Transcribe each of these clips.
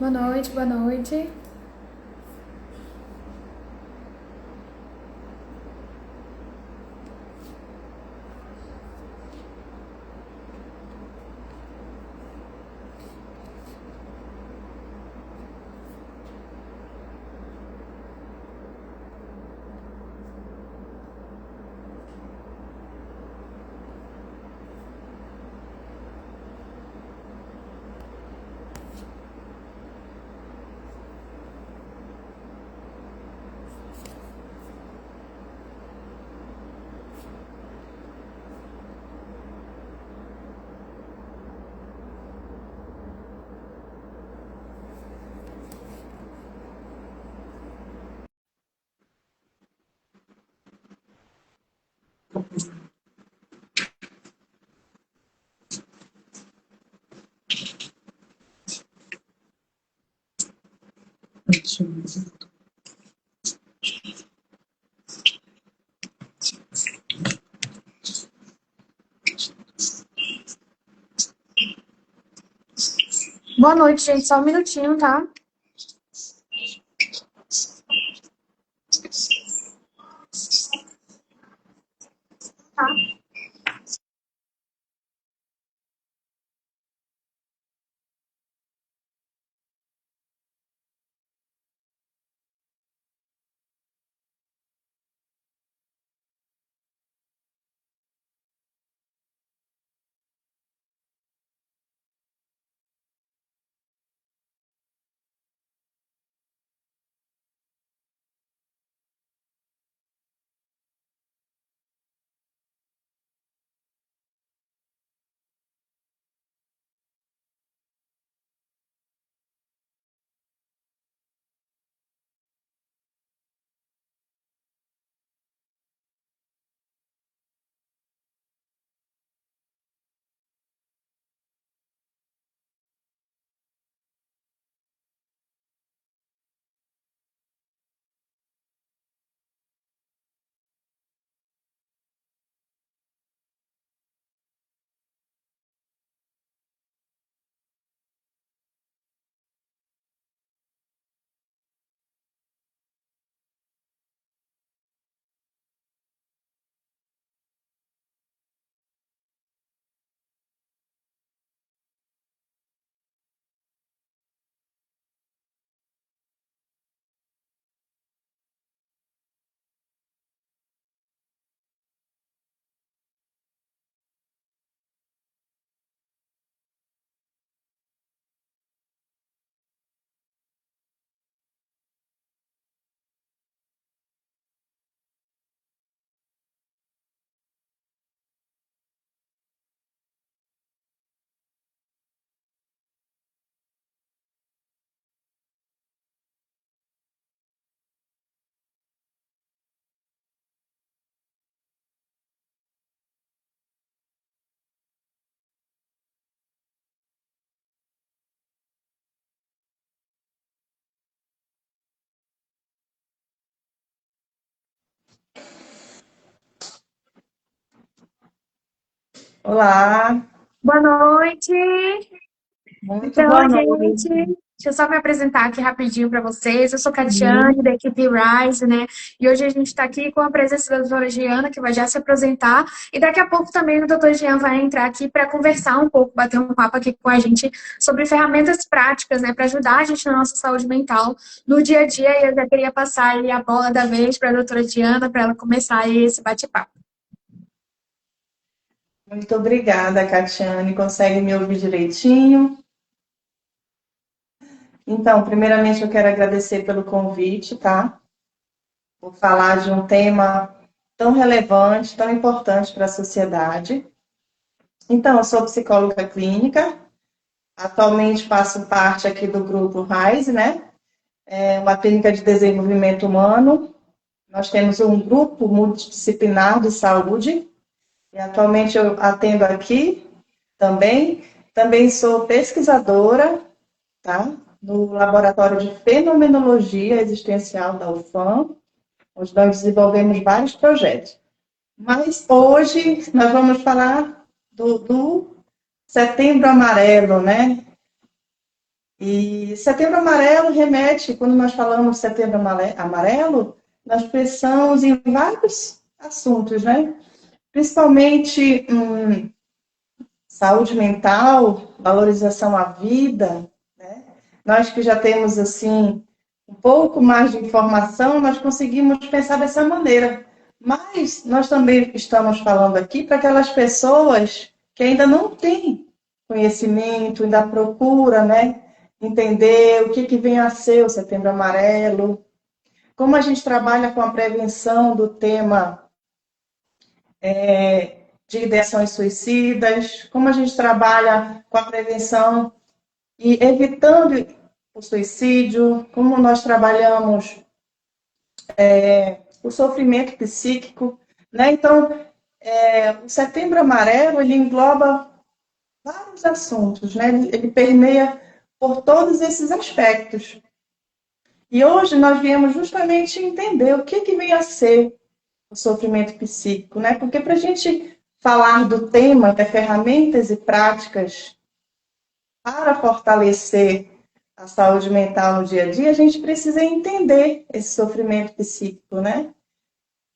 Boa noite, boa noite. Boa noite, gente. Só um minutinho, tá? Tá. Olá, Boa noite. muito Então, boa gente, noite. deixa eu só me apresentar aqui rapidinho para vocês. Eu sou Sim. Catiane, da equipe Rise, né? E hoje a gente está aqui com a presença da doutora Giana, que vai já se apresentar. E daqui a pouco também o doutor Jean vai entrar aqui para conversar um pouco, bater um papo aqui com a gente sobre ferramentas práticas, né? Para ajudar a gente na nossa saúde mental no dia a dia. E eu já queria passar aí a bola da vez para a doutora Giana, para ela começar aí esse bate-papo. Muito obrigada, Catiane. Consegue me ouvir direitinho? Então, primeiramente eu quero agradecer pelo convite, tá? Por falar de um tema tão relevante, tão importante para a sociedade. Então, eu sou psicóloga clínica, atualmente faço parte aqui do grupo RISE, né? É uma clínica de desenvolvimento humano. Nós temos um grupo multidisciplinar de saúde, e atualmente eu atendo aqui também. Também sou pesquisadora, tá? No Laboratório de Fenomenologia Existencial da UFAM, onde nós desenvolvemos vários projetos. Mas hoje nós vamos falar do Setembro Amarelo, né? E Setembro Amarelo remete, quando nós falamos de Setembro Amarelo, nós pensamos em vários assuntos, né? Principalmente saúde mental, valorização à vida, né? Nós que já temos, assim, um pouco mais de informação, nós conseguimos pensar dessa maneira. Mas nós também estamos falando aqui para aquelas pessoas que ainda não têm conhecimento, ainda procura, né? Entender o que vem a ser o Setembro Amarelo, como a gente trabalha com a prevenção do tema de ideações suicidas, como a gente trabalha com a prevenção e evitando o suicídio, como nós trabalhamos o sofrimento psíquico, né? Então, o Setembro Amarelo, ele engloba vários assuntos, né? Ele permeia por todos esses aspectos. E hoje nós viemos justamente entender o que vem a ser o sofrimento psíquico, né? Porque para a gente falar do tema de ferramentas e práticas para fortalecer a saúde mental no dia a dia, a gente precisa entender esse sofrimento psíquico, né?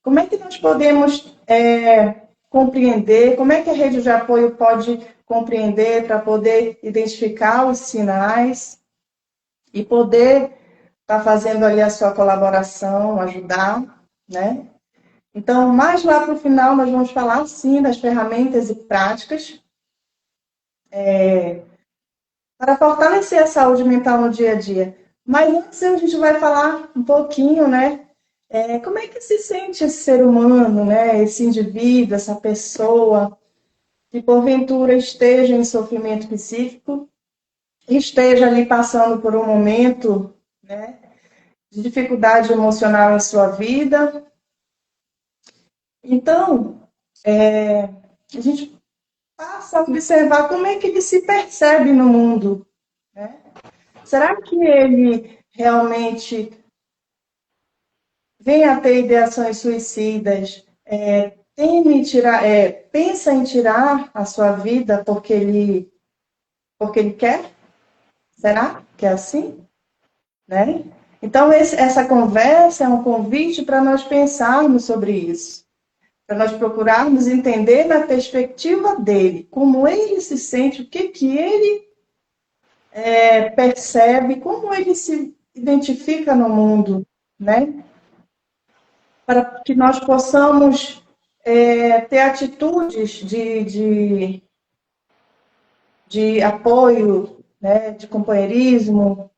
Como é que nós podemos compreender, como é que a rede de apoio pode compreender para poder identificar os sinais e poder estar fazendo ali a sua colaboração, ajudar, né? Então, mais lá para o final, nós vamos falar, sim, das ferramentas e práticas para fortalecer a saúde mental no dia a dia. Mas antes a gente vai falar um pouquinho, né? Como é que se sente esse ser humano, né? Esse indivíduo, essa pessoa que porventura esteja em sofrimento psíquico, esteja ali passando por um momento, né, de dificuldade emocional em sua vida. Então, a gente passa a observar como é que ele se percebe no mundo, né? Será que ele realmente vem a ter ideações suicidas, pensa em tirar a sua vida porque ele quer? Será que é assim? Né? Então, essa conversa é um convite para nós pensarmos sobre isso, para nós procurarmos entender na perspectiva dele, como ele se sente, o que ele percebe, como ele se identifica no mundo, né? Para que nós possamos ter atitudes de apoio, né, de companheirismo,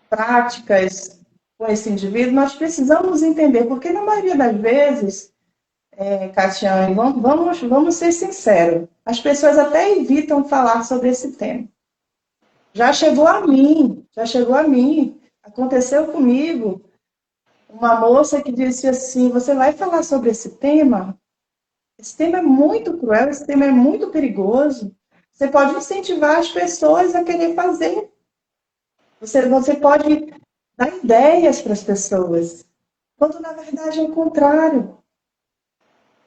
práticas com esse indivíduo, nós precisamos entender, porque na maioria das vezes, Catiane, vamos ser sinceros, as pessoas até evitam falar sobre esse tema. Já chegou a mim, aconteceu comigo, uma moça que disse assim, você vai falar sobre esse tema? Esse tema é muito cruel, esse tema é muito perigoso. Você pode incentivar as pessoas a querer fazer. Você pode dar ideias para as pessoas, quando na verdade é o contrário.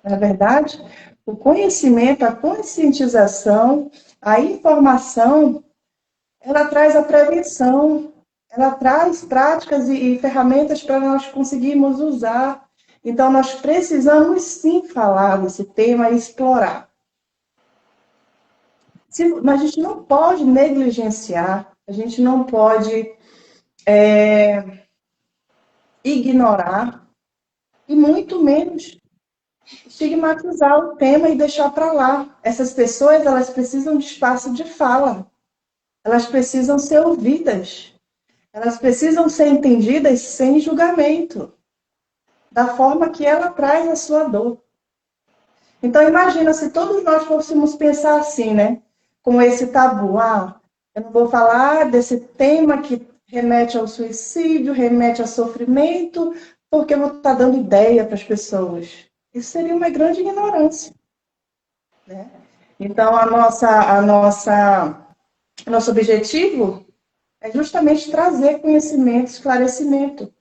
Na verdade, o conhecimento, a conscientização, a informação, ela traz a prevenção, ela traz práticas e ferramentas para nós conseguirmos usar. Então, nós precisamos sim falar desse tema e explorar. Mas a gente não pode negligenciar, a gente não pode ignorar e muito menos estigmatizar o tema e deixar para lá. Essas pessoas, elas precisam de espaço de fala, elas precisam ser ouvidas, elas precisam ser entendidas sem julgamento, da forma que ela traz a sua dor. Então, imagina se todos nós fôssemos pensar assim, né? Com esse tabu. Eu não vou falar desse tema que remete ao suicídio, remete ao sofrimento, porque eu vou estar dando ideia para as pessoas. Isso seria uma grande ignorância, né? Então, nosso objetivo é justamente trazer conhecimento, esclarecimento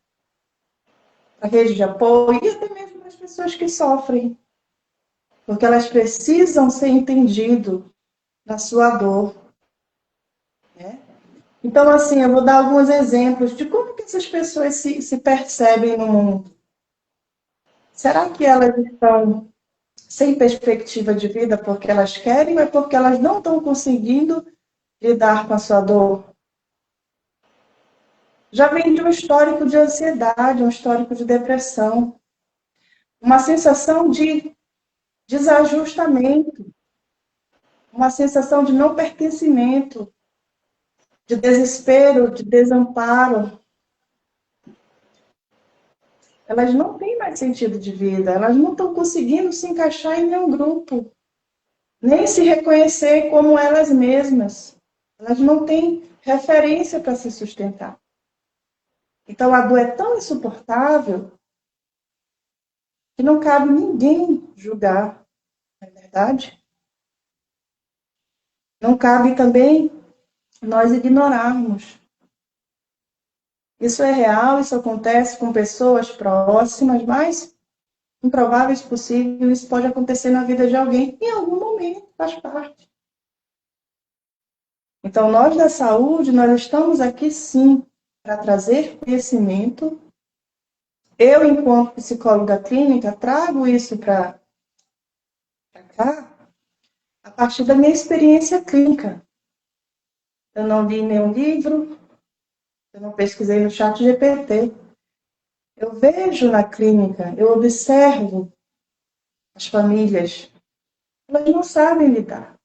para a rede de apoio e até mesmo para as pessoas que sofrem, porque elas precisam ser entendidas na sua dor, né? Então, assim, eu vou dar alguns exemplos de como que essas pessoas se percebem no mundo. Será que elas estão sem perspectiva de vida porque elas querem ou é porque elas não estão conseguindo lidar com a sua dor? Já vem de um histórico de ansiedade, um histórico de depressão, uma sensação de desajustamento, uma sensação de não pertencimento, de desespero, de desamparo. Elas não têm mais sentido de vida, elas não estão conseguindo se encaixar em nenhum grupo, nem se reconhecer como elas mesmas. Elas não têm referência para se sustentar. Então a dor é tão insuportável que não cabe ninguém julgar, não é verdade? Não cabe também nós ignorarmos. Isso é real, isso acontece com pessoas próximas, mas improváveis possível, isso pode acontecer na vida de alguém em algum momento, faz parte. Então, nós da saúde, nós estamos aqui sim para trazer conhecimento. Eu, enquanto psicóloga clínica, trago isso para cá a partir da minha experiência clínica. Eu não li nenhum livro, eu não pesquisei no chat GPT. Eu vejo na clínica, eu observo as famílias, elas não sabem lidar,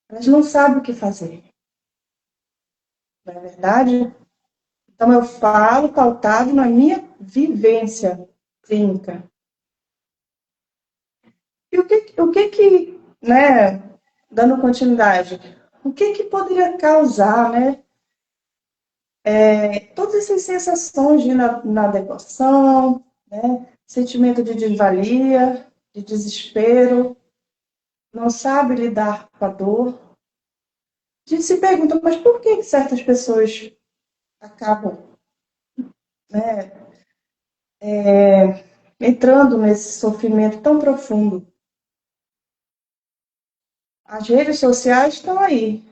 elas não sabem o que fazer. Não é verdade? Então, eu falo pautado na minha vivência clínica. E né, dando continuidade, o que poderia causar, né, todas essas sensações de inadequação, né, sentimento de desvalia, de desespero, não sabe lidar com a dor. A gente se pergunta, mas por que certas pessoas acabam, né, entrando nesse sofrimento tão profundo? As redes sociais estão aí.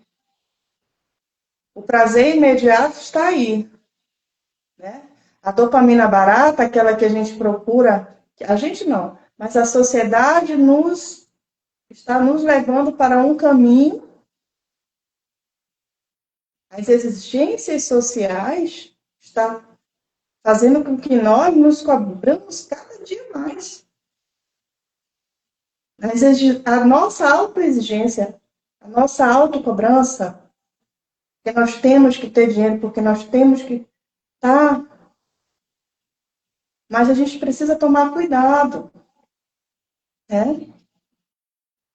O prazer imediato está aí, né? A dopamina barata, aquela que a gente procura, a gente não, mas a sociedade está nos levando para um caminho. As exigências sociais estão fazendo com que nós nos cobramos cada dia mais. A nossa autoexigência, a nossa autocobrança, que nós temos que ter dinheiro, porque nós temos que estar. Mas a gente precisa tomar cuidado, né?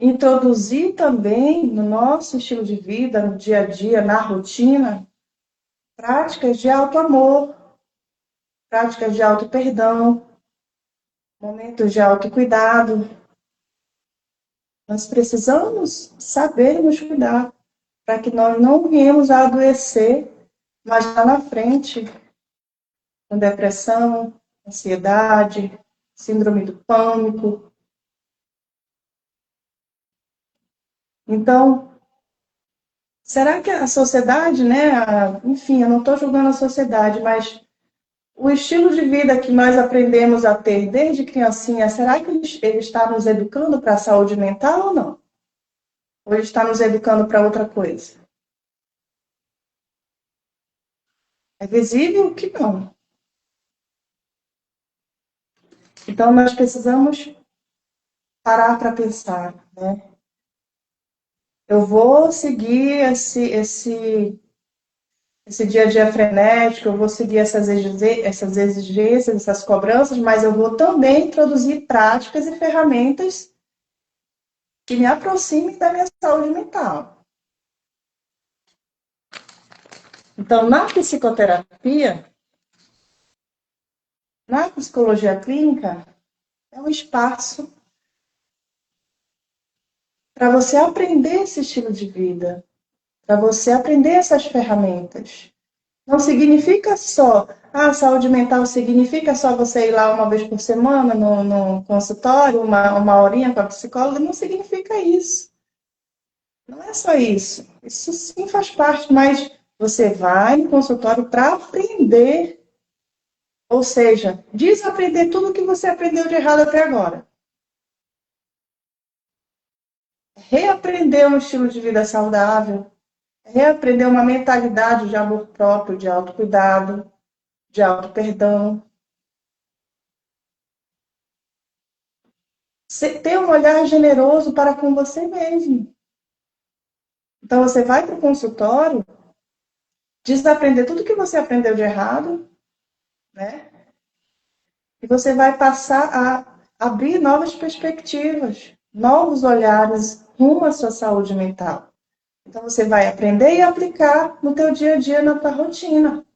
Introduzir também no nosso estilo de vida, no dia a dia, na rotina, práticas de auto-amor, práticas de auto-perdão, momentos de autocuidado. Nós precisamos saber nos cuidar, para que nós não venhamos a adoecer, mas lá na frente, com depressão, ansiedade, síndrome do pânico. Então, será que a sociedade, né? Enfim, eu não estou julgando a sociedade, mas o estilo de vida que nós aprendemos a ter desde criancinha, será que ele está nos educando para a saúde mental ou não? Ou ele está nos educando para outra coisa? É visível que não. Então, nós precisamos parar para pensar, né? Eu vou seguir esse dia a dia frenético, eu vou seguir essas exigências, essas cobranças, mas eu vou também introduzir práticas e ferramentas que me aproximem da minha saúde mental. Então, na psicoterapia, na psicologia clínica, é um espaço para você aprender esse estilo de vida, para você aprender essas ferramentas. Não significa só, saúde mental significa só você ir lá uma vez por semana no consultório, uma horinha com a psicóloga, não significa isso. Não é só isso. Isso sim faz parte, mas Você vai no consultório para aprender, ou seja, desaprender tudo que você aprendeu de errado até agora. Reaprender um estilo de vida saudável, reaprender uma mentalidade de amor próprio, de autocuidado, de auto-perdão. Ter um olhar generoso para com você mesmo. Então, você vai para o consultório, desaprender tudo que você aprendeu de errado, né? E você vai passar a abrir novas perspectivas, novos olhares rumo à sua saúde mental. Então, você vai aprender e aplicar no teu dia a dia, na tua rotina.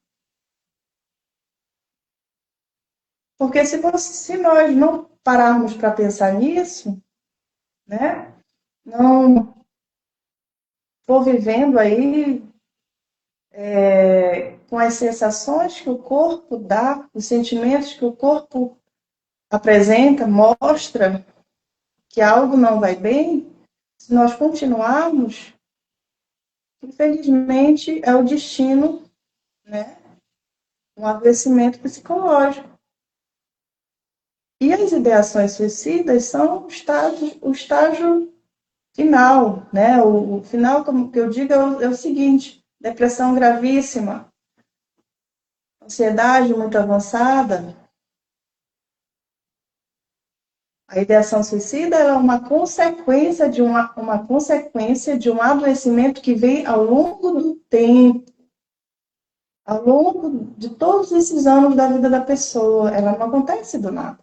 Porque se nós não pararmos para pensar nisso, né? Não for vivendo aí com as sensações que o corpo dá, os sentimentos que o corpo apresenta, mostra que algo não vai bem, se nós continuarmos, infelizmente é o destino, né? Um adoecimento psicológico. E as ideações suicidas são o estágio final, né? O final, como que eu digo, é o seguinte: depressão gravíssima, ansiedade muito avançada. A ideação suicida é uma consequência uma consequência de um adoecimento que vem ao longo do tempo, ao longo de todos esses anos da vida da pessoa. Ela não acontece do nada.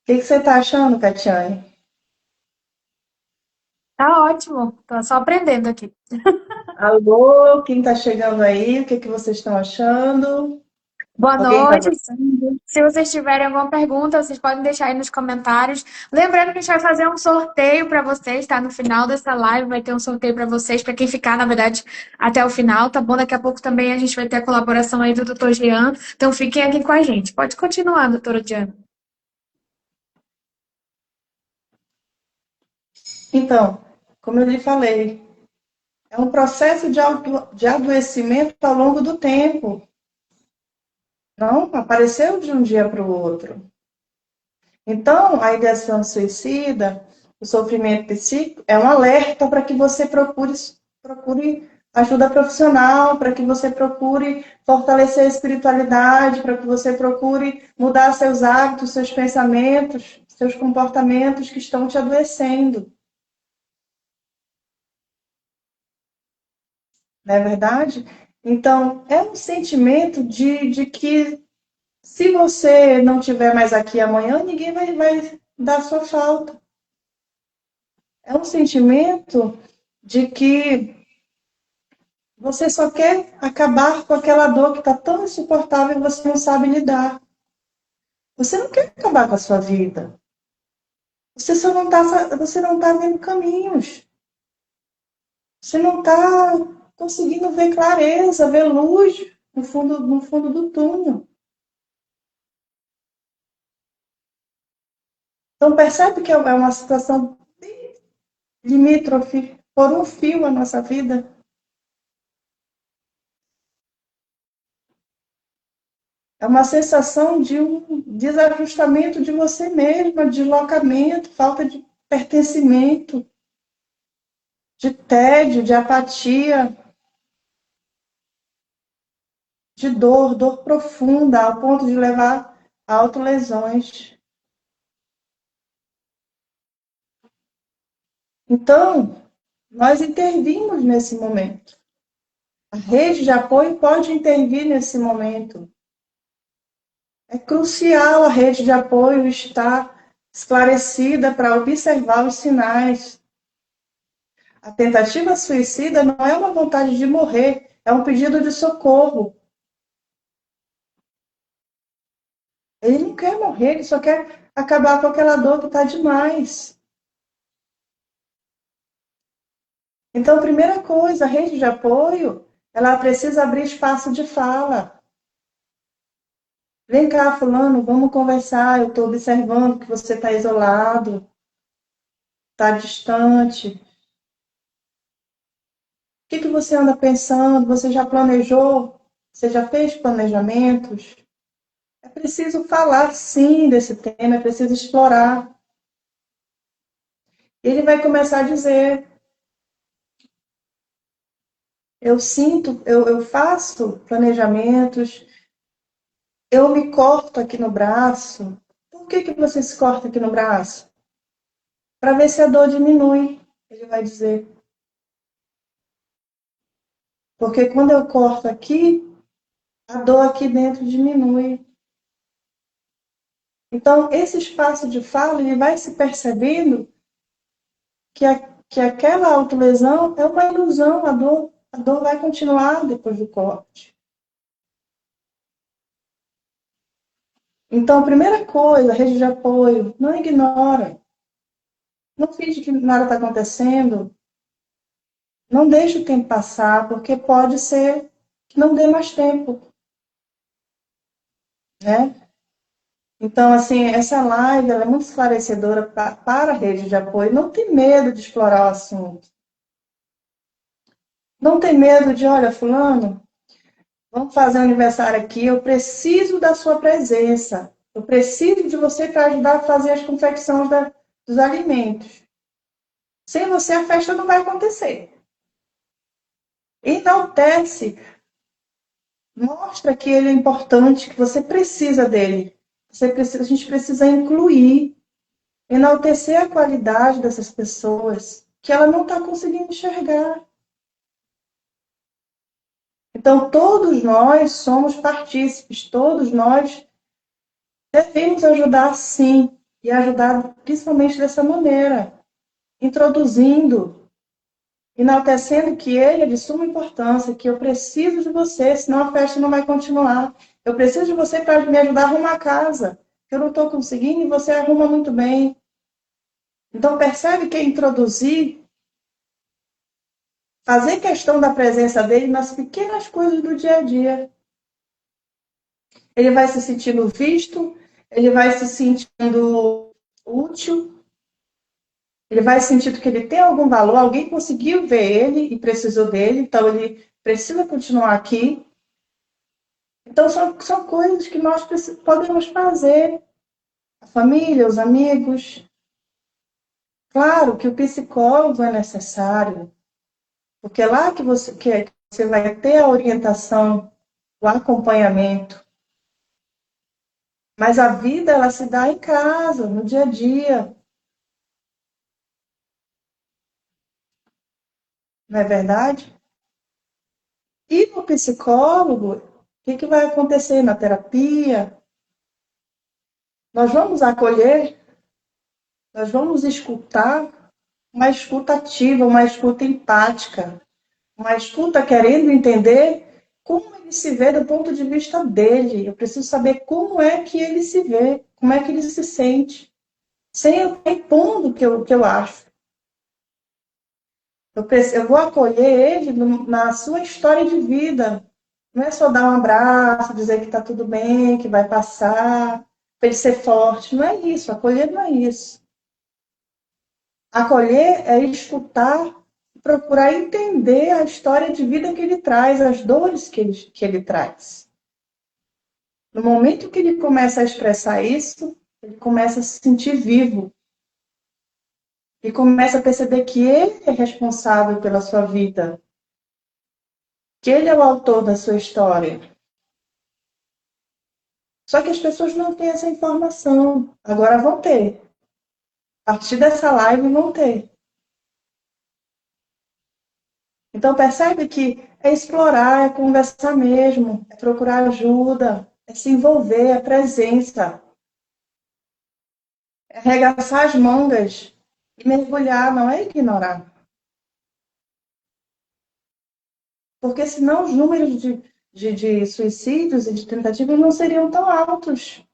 O que você está achando, Catiane? Tá ótimo, tô só aprendendo aqui. Alô, quem está chegando aí? O que vocês estão achando? Boa Alguém está noite. gostando? Se vocês tiverem alguma pergunta, vocês podem deixar aí nos comentários. Lembrando que a gente vai fazer um sorteio para vocês, tá? No final dessa live vai ter um sorteio para vocês, para quem ficar, na verdade, até o final, tá bom? Daqui a pouco também a gente vai ter a colaboração aí do Dr. Jean. Então fiquem aqui com a gente. Pode continuar, doutora Diana. Então, como eu lhe falei, é um processo de adoecimento ao longo do tempo. Não apareceu de um dia para o outro. Então, a ideação suicida, o sofrimento psíquico, é um alerta para que você procure ajuda profissional, para que você procure fortalecer a espiritualidade, para que você procure mudar seus hábitos, seus pensamentos, seus comportamentos que estão te adoecendo. Não é verdade? Então, é um sentimento de que se você não estiver mais aqui amanhã, ninguém vai dar sua falta. É um sentimento de que você só quer acabar com aquela dor que está tão insuportável e você não sabe lidar. Você não quer acabar com a sua vida. Você não tá vendo caminhos. Você não está conseguindo ver clareza, ver luz no fundo do túnel. Então percebe que é uma situação limítrofe, por um fio a nossa vida. É uma sensação de um desajustamento de você mesma, deslocamento, falta de pertencimento, de tédio, de apatia, de dor profunda, ao ponto de levar a autolesões. Então, nós intervimos nesse momento. A rede de apoio pode intervir nesse momento. É crucial a rede de apoio estar esclarecida para observar os sinais. A tentativa suicida não é uma vontade de morrer, é um pedido de socorro. Ele não quer morrer, ele só quer acabar com aquela dor que está demais. Então, primeira coisa, a rede de apoio, ela precisa abrir espaço de fala. Vem cá, fulano, vamos conversar, eu estou observando que você está isolado. está distante? O que você anda pensando? Você já planejou? Você já fez planejamentos? É preciso falar, sim, desse tema, é preciso explorar. Ele vai começar a dizer: eu sinto, eu faço planejamentos, eu me corto aqui no braço. Por que você se corta aqui no braço? Para ver se a dor diminui, ele vai dizer. Porque quando eu corto aqui, a dor aqui dentro diminui. Então, esse espaço de fala, ele vai se percebendo que aquela autolesão é uma ilusão, a dor vai continuar depois do corte. Então, a primeira coisa, a rede de apoio, não ignora. Não finge que nada está acontecendo. Não deixe o tempo passar, porque pode ser que não dê mais tempo, né? Então, assim, essa live ela é muito esclarecedora para a rede de apoio. Não tem medo de explorar o assunto. Não tem medo de, olha, fulano, vamos fazer um aniversário aqui, eu preciso da sua presença. Eu preciso de você para ajudar a fazer as confecções dos alimentos. Sem você, a festa não vai acontecer. Enaltece, mostra que ele é importante, que você precisa dele. A gente precisa incluir, enaltecer a qualidade dessas pessoas que ela não está conseguindo enxergar. Então, todos nós somos partícipes, todos nós devemos ajudar sim, e ajudar principalmente dessa maneira, introduzindo, enaltecendo que ele é de suma importância, que eu preciso de você, senão a festa não vai continuar. Eu preciso de você para me ajudar a arrumar a casa. Eu não estou conseguindo e você arruma muito bem. Então, percebe que é introduzir, fazer questão da presença dele nas pequenas coisas do dia a dia. Ele vai se sentindo visto, ele vai se sentindo útil, ele vai sentindo que ele tem algum valor, alguém conseguiu ver ele e precisou dele, então ele precisa continuar aqui. Então, são coisas que nós podemos fazer. A família, os amigos. Claro que o psicólogo é necessário, porque é lá que você vai ter a orientação, o acompanhamento. Mas a vida, ela se dá em casa, no dia a dia. Não é verdade? E no psicólogo, o que vai acontecer na terapia? Nós vamos acolher, nós vamos escutar, uma escuta ativa, uma escuta empática, uma escuta querendo entender como ele se vê do ponto de vista dele. Eu preciso saber como é que ele se vê, como é que ele se sente, sem eu estar impondo o que eu acho. Eu vou acolher ele na sua história de vida. Não é só dar um abraço, dizer que está tudo bem, que vai passar, para ele ser forte. Não é isso. Acolher não é isso. Acolher é escutar, procurar entender a história de vida que ele traz, as dores que ele traz. No momento que ele começa a expressar isso, ele começa a se sentir vivo. E começa a perceber que ele é responsável pela sua vida, que ele é o autor da sua história. Só que as pessoas não têm essa informação. Agora vão ter. A partir dessa live vão ter. Então percebe que é explorar, é conversar mesmo, é procurar ajuda, é se envolver, é presença. É arregaçar as mangas e mergulhar, não é ignorar. Porque senão os números de suicídios e de tentativas não seriam tão altos.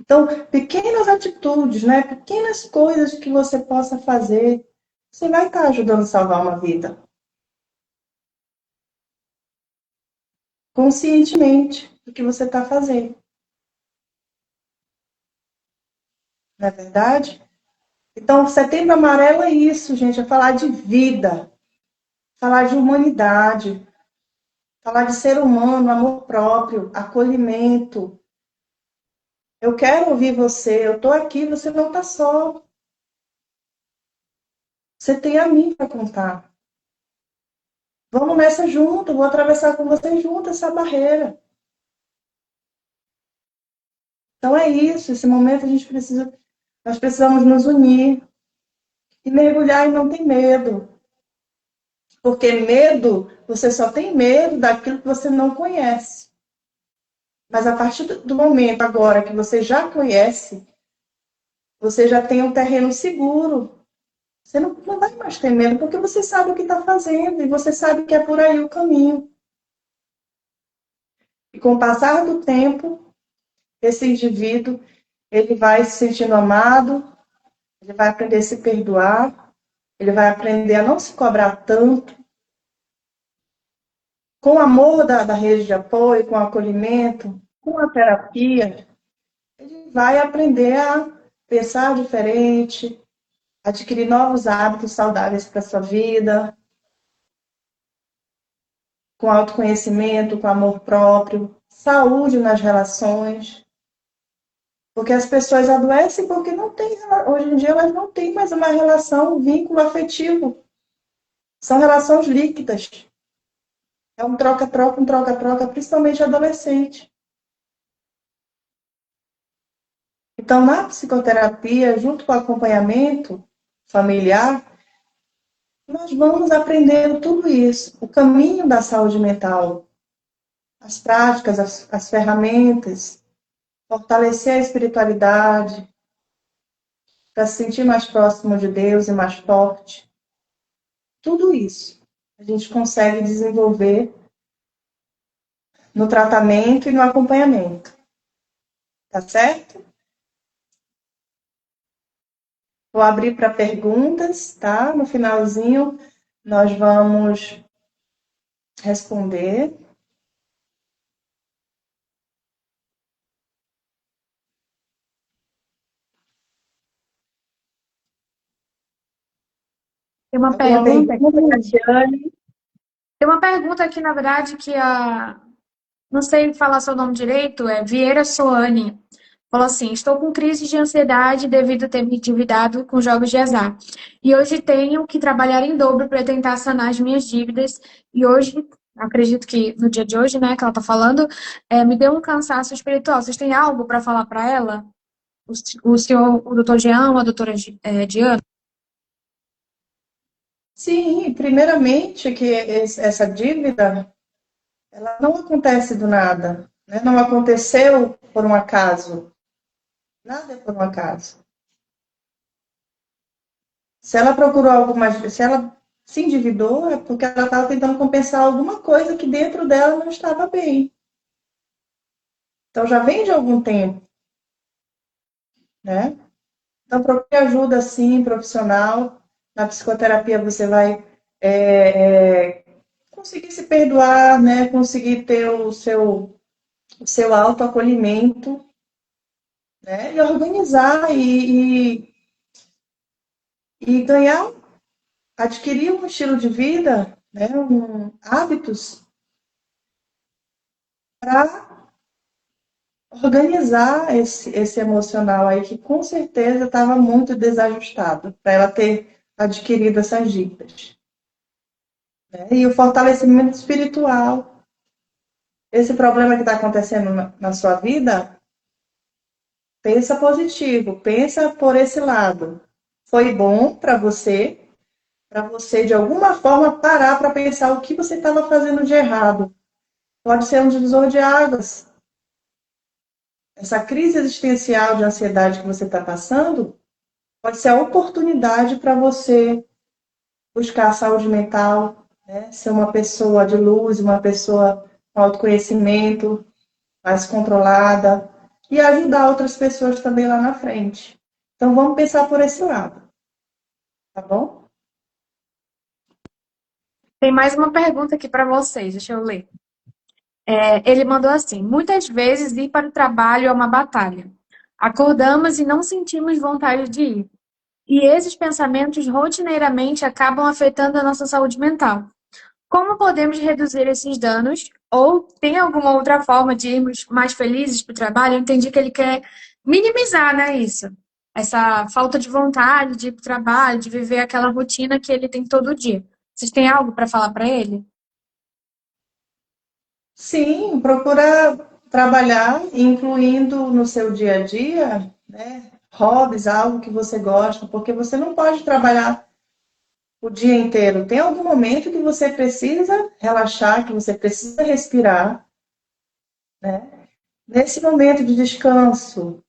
Então, pequenas atitudes, né? Pequenas coisas que você possa fazer, você vai estar ajudando a salvar uma vida. Conscientemente do que você está fazendo. não é verdade? Então, Setembro Amarelo é isso, gente, é falar de vida, falar de humanidade, falar de ser humano, amor próprio, acolhimento. Eu quero ouvir você, eu estou aqui, você não está só. Você tem a mim para contar. Vamos nessa junto, vou atravessar com você junto essa barreira. Então é isso, esse momento nós precisamos nos unir e mergulhar e não ter medo. Porque medo, você só tem medo daquilo que você não conhece. Mas a partir do momento agora que você já conhece, você já tem um terreno seguro. Você não vai mais ter medo, porque você sabe o que está fazendo e você sabe que é por aí o caminho. E com o passar do tempo, esse indivíduo, ele vai se sentindo amado, ele vai aprender a se perdoar, ele vai aprender a não se cobrar tanto. Com o amor da rede de apoio, com o acolhimento, com a terapia, ele vai aprender a pensar diferente, adquirir novos hábitos saudáveis para a sua vida, com autoconhecimento, com amor próprio, saúde nas relações. Porque as pessoas adoecem porque não tem, hoje em dia elas não têm mais uma relação, um vínculo afetivo. São relações líquidas. É um troca-troca, um troca-troca, principalmente adolescente. Então, na psicoterapia, junto com o acompanhamento familiar, nós vamos aprendendo tudo isso, o caminho da saúde mental, as práticas, as ferramentas, fortalecer a espiritualidade, para se sentir mais próximo de Deus e mais forte. Tudo isso a gente consegue desenvolver no tratamento e no acompanhamento. Tá certo? Vou abrir para perguntas, tá? No finalzinho, nós vamos responder. Tem uma Alguma pergunta pergunta, aqui, Tatiane? na verdade, que não sei falar seu nome direito, é Vieira Soane. Falou assim: estou com crise de ansiedade devido a ter me endividado com jogos de azar. E hoje tenho que trabalhar em dobro para tentar sanar as minhas dívidas. E hoje, acredito que no dia de hoje, né, que ela está falando, me deu um cansaço espiritual. Vocês têm algo para falar para ela? O senhor, o doutor Jean, a doutora Diana? Sim, primeiramente que essa dívida, ela não acontece do nada, né? Não aconteceu por um acaso. Nada é por um acaso. Se ela procurou algo mais, se ela se endividou, é porque ela estava tentando compensar alguma coisa que dentro dela não estava bem. Então já vem de algum tempo, né? Então procure ajuda sim profissional. Na psicoterapia você vai conseguir se perdoar, né? Conseguir ter o seu autoacolhimento, né? E organizar e ganhar, adquirir um estilo de vida, né? Hábitos para organizar esse emocional aí que com certeza estava muito desajustado para ela ter adquirido essas dívidas. Né? E o fortalecimento espiritual. Esse problema que está acontecendo na sua vida, pensa positivo, pensa por esse lado. Foi bom para você de alguma forma parar para pensar o que você estava fazendo de errado. Pode ser um divisor de águas. Essa crise existencial de ansiedade que você está passando pode ser a oportunidade para você buscar a saúde mental, né? Ser uma pessoa de luz, uma pessoa com autoconhecimento, mais controlada e ajudar outras pessoas também lá na frente. Então vamos pensar por esse lado, tá bom? Tem mais uma pergunta aqui para vocês, deixa eu ler. Ele mandou assim: muitas vezes ir para o trabalho é uma batalha. Acordamos e não sentimos vontade de ir. E esses pensamentos rotineiramente acabam afetando a nossa saúde mental. Como podemos reduzir esses danos? Ou tem alguma outra forma de irmos mais felizes para o trabalho? Eu entendi que ele quer minimizar, né, isso. Essa falta de vontade de ir para o trabalho, de viver aquela rotina que ele tem todo dia. Vocês têm algo para falar para ele? Sim, procura trabalhar, incluindo no seu dia a dia, né, hobbies, algo que você gosta, porque você não pode trabalhar o dia inteiro. Tem algum momento que você precisa relaxar, que você precisa respirar, né? Nesse momento de descanso,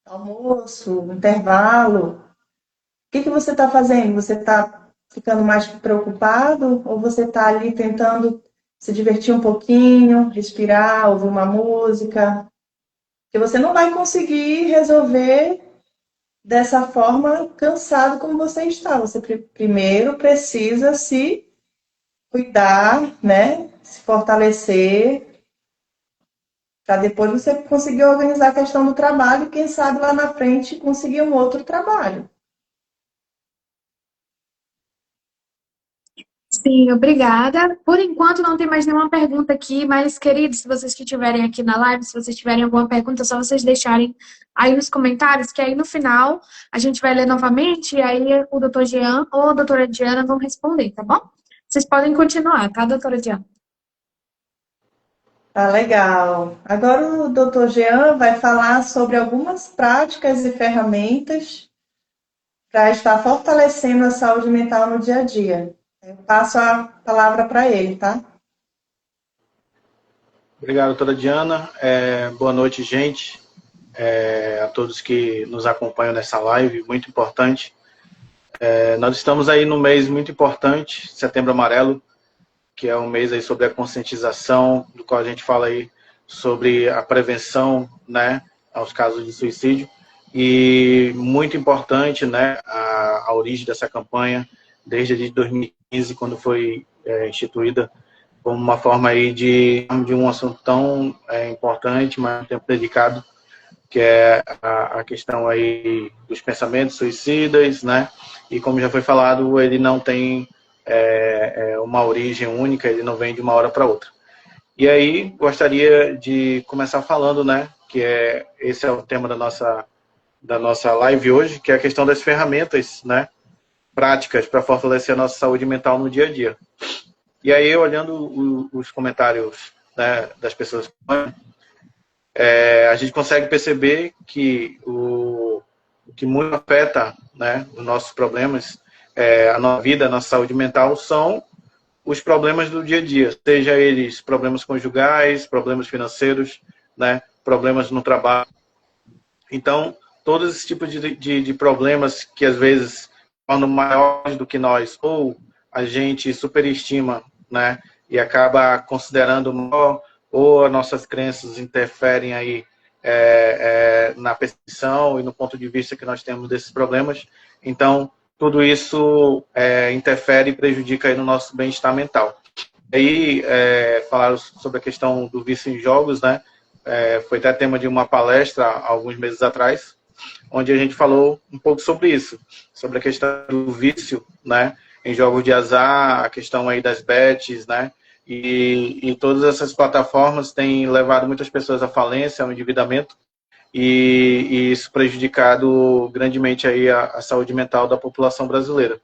almoço, intervalo, o que que você está fazendo? Você está ficando mais preocupado ou você está ali tentando se divertir um pouquinho, respirar, ouvir uma música? Porque você não vai conseguir resolver dessa forma cansado como você está. Você primeiro precisa se cuidar, né? Se fortalecer, para depois você conseguir organizar a questão do trabalho e quem sabe lá na frente conseguir um outro trabalho. Sim, obrigada. Por enquanto não tem mais nenhuma pergunta aqui, mas, queridos, se vocês que estiverem aqui na live, se vocês tiverem alguma pergunta, é só vocês deixarem aí nos comentários, que aí no final a gente vai ler novamente e aí o doutor Jean ou a doutora Diana vão responder, tá bom? Vocês podem continuar, tá, doutora Diana? Tá legal. Agora o Dr. Jean vai falar sobre algumas práticas e ferramentas para estar fortalecendo a saúde mental no dia a dia. Eu passo a palavra para ele, tá? Obrigado, doutora Diana. Boa noite, gente. A todos que nos acompanham nessa live, muito importante. Nós estamos aí num mês muito importante, Setembro Amarelo, que é um mês aí sobre a conscientização, do qual a gente fala aí sobre a prevenção, né, aos casos de suicídio. E muito importante, né, a origem dessa campanha, desde 2015, quando foi instituída, como uma forma aí de um assunto tão importante, mas um tempo dedicado, que é a questão aí dos pensamentos suicidas, né? E como já foi falado, ele não tem uma origem única, ele não vem de uma hora para outra. E aí, gostaria de começar falando, né, que esse é o tema da nossa live hoje, que é a questão das ferramentas, né, práticas para fortalecer a nossa saúde mental no dia a dia. E aí, olhando os comentários, né, das pessoas, a gente consegue perceber que o que muito afeta, né, os nossos problemas, a nossa vida, a nossa saúde mental, são os problemas do dia a dia, seja eles problemas conjugais, problemas financeiros, né, problemas no trabalho. Então, todos esses tipos de problemas que às vezes tornam maiores do que nós, ou a gente superestima, né, e acaba considerando maior, ou as nossas crenças interferem aí na percepção e no ponto de vista que nós temos desses problemas. Então, tudo isso interfere e prejudica aí no nosso bem-estar mental. Aí, falaram sobre a questão do vício em jogos, né? Foi até tema de uma palestra há alguns meses atrás, onde a gente falou um pouco sobre isso, sobre a questão do vício, né, em jogos de azar, a questão aí das bets, né, e todas essas plataformas têm levado muitas pessoas à falência, ao endividamento, e isso prejudicado grandemente aí a saúde mental da população brasileira.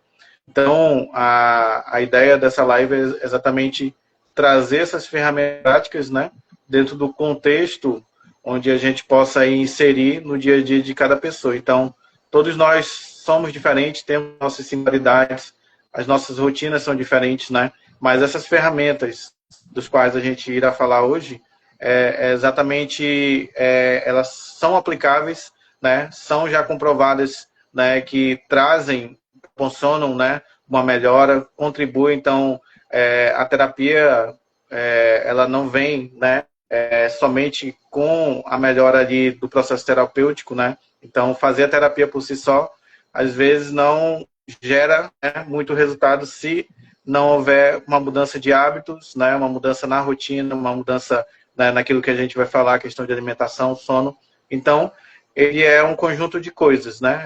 Então, a ideia dessa live é exatamente trazer essas ferramentas práticas, né, dentro do contexto onde a gente possa aí inserir no dia a dia de cada pessoa. Então, todos nós somos diferentes, temos nossas singularidades, as nossas rotinas são diferentes, né? Mas essas ferramentas dos quais a gente irá falar hoje, exatamente, elas são aplicáveis, né? São já comprovadas, né? Que trazem, funcionam, né? Uma melhora, contribuem. Então, a terapia, ela não vem, né? Somente com a melhora ali do processo terapêutico, né? Então, fazer a terapia por si só, às vezes, não gera, né, muito resultado se não houver uma mudança de hábitos, né? Uma mudança na rotina, uma mudança, né, naquilo que a gente vai falar, a questão de alimentação, sono. Então, ele é um conjunto de coisas, né?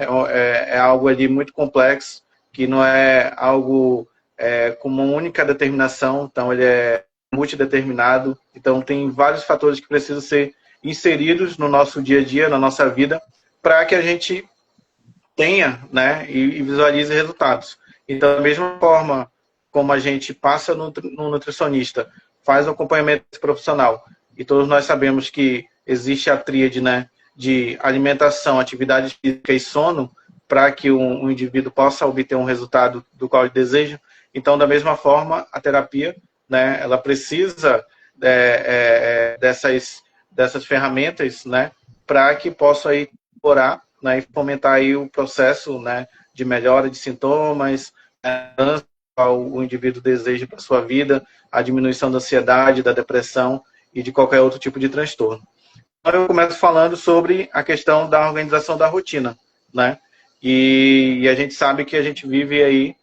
É algo ali muito complexo, que não é algo com uma única determinação, então ele é multideterminado, então tem vários fatores que precisam ser inseridos no nosso dia a dia, na nossa vida, para que a gente tenha, né, e visualize resultados. Então, da mesma forma como a gente passa no nutricionista, faz um acompanhamento profissional, e todos nós sabemos que existe a tríade, né, de alimentação, atividade física e sono, para que um indivíduo possa obter um resultado do qual ele deseja. Então, da mesma forma, a terapia, né, ela precisa dessas ferramentas, né, para que possa aí colaborar, né, e fomentar aí o processo, né, de melhora de sintomas, o indivíduo deseja para a sua vida, a diminuição da ansiedade, da depressão e de qualquer outro tipo de transtorno. Então, eu começo falando sobre a questão da organização da rotina, né? E a gente sabe que a gente vive aí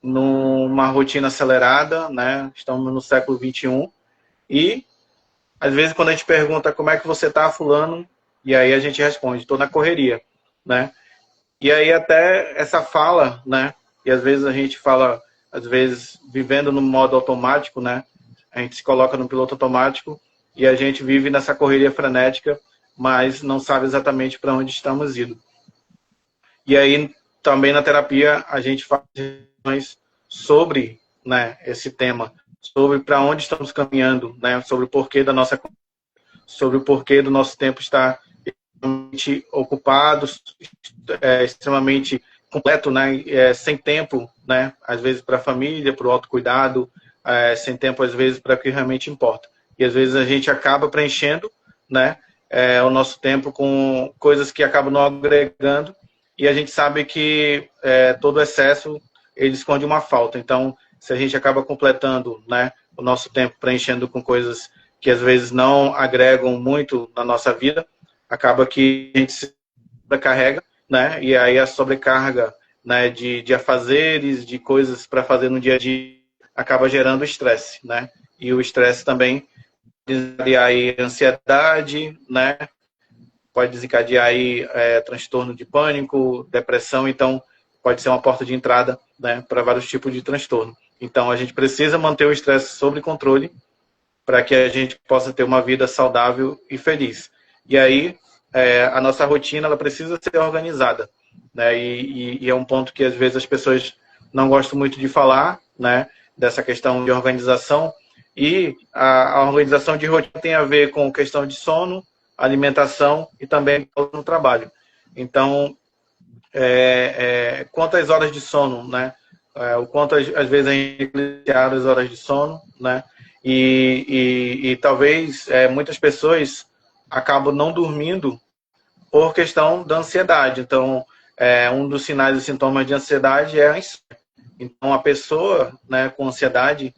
numa rotina acelerada, né? Estamos no século XXI e, às vezes, quando a gente pergunta como é que você está, fulano, e aí a gente responde, estou na correria, né? E aí até essa fala, né? E às vezes a gente fala, às vezes, vivendo no modo automático, né? A gente se coloca no piloto automático e a gente vive nessa correria frenética, mas não sabe exatamente para onde estamos indo. E aí, também na terapia, a gente faz reflexões sobre, né, esse tema, sobre para onde estamos caminhando, né, sobre o porquê sobre o porquê do nosso tempo estar extremamente ocupado, extremamente completo, né, sem tempo, né, às vezes para a família, para o autocuidado, sem tempo, às vezes, para o que realmente importa. E às vezes a gente acaba preenchendo, né, o nosso tempo com coisas que acabam não agregando, e a gente sabe que todo excesso, ele esconde uma falta. Então, se a gente acaba completando, né, o nosso tempo preenchendo com coisas que às vezes não agregam muito na nossa vida, acaba que a gente se sobrecarrega, né, e aí a sobrecarga, né, de afazeres, de coisas para fazer no dia a dia, acaba gerando estresse, né, e o estresse também desencadear aí ansiedade, né, pode desencadear aí transtorno de pânico, depressão, então pode ser uma porta de entrada, né, para vários tipos de transtorno. Então a gente precisa manter o estresse sob controle para que a gente possa ter uma vida saudável e feliz. E aí a nossa rotina ela precisa ser organizada, né, e é um ponto que às vezes as pessoas não gostam muito de falar, né, dessa questão de organização. E a organização de rotina tem a ver com questão de sono, alimentação e também no trabalho. Então, quantas horas de sono, né? O quanto às vezes a gente negligencia as horas de sono, né? E talvez muitas pessoas acabam não dormindo por questão da ansiedade. Então, um dos sinais e sintomas de ansiedade é a insônia. Então, a pessoa, né, com ansiedade,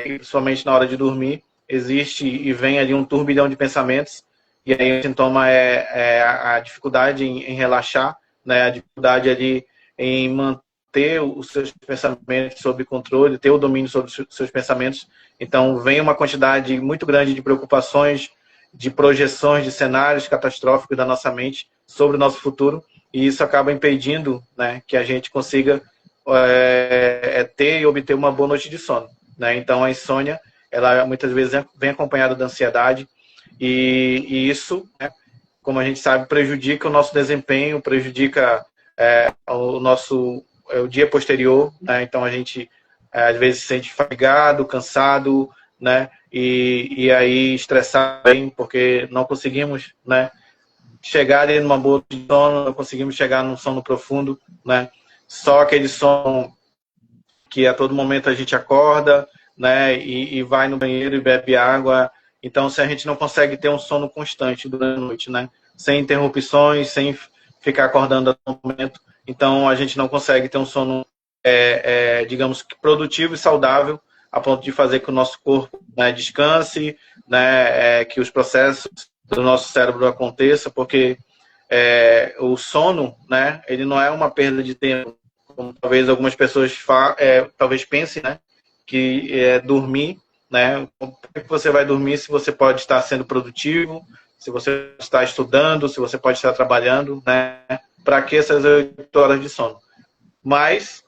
principalmente na hora de dormir, existe e vem ali um turbilhão de pensamentos, e aí o sintoma é a dificuldade em relaxar, né, a dificuldade ali em manter os seus pensamentos sob controle, ter o domínio sobre os seus pensamentos. Então, vem uma quantidade muito grande de preocupações, de projeções, de cenários catastróficos da nossa mente sobre o nosso futuro, e isso acaba impedindo, né, que a gente consiga ter e obter uma boa noite de sono, né? Então, a insônia, ela muitas vezes vem acompanhada da ansiedade, e isso, né, como a gente sabe, prejudica o nosso desempenho, prejudica o dia posterior, né? Então, a gente às vezes se sente fatigado, cansado, né? E aí estressado também, porque não conseguimos, né, chegar ali numa boa noite de sono, não conseguimos chegar num sono profundo, né? Só aquele sono que a todo momento a gente acorda, né, e vai no banheiro e bebe água. Então, se a gente não consegue ter um sono constante durante a noite, né, sem interrupções, sem ficar acordando a todo momento, então a gente não consegue ter um sono, digamos, produtivo e saudável, a ponto de fazer que o nosso corpo, né, descanse, né, que os processos do nosso cérebro aconteçam, porque o sono, né, ele não é uma perda de tempo, como talvez algumas pessoas talvez pensem, né, que dormir, né, como é que você vai dormir se você pode estar sendo produtivo, se você está estudando, se você pode estar trabalhando, né? Para que essas 8 horas de sono? Mas,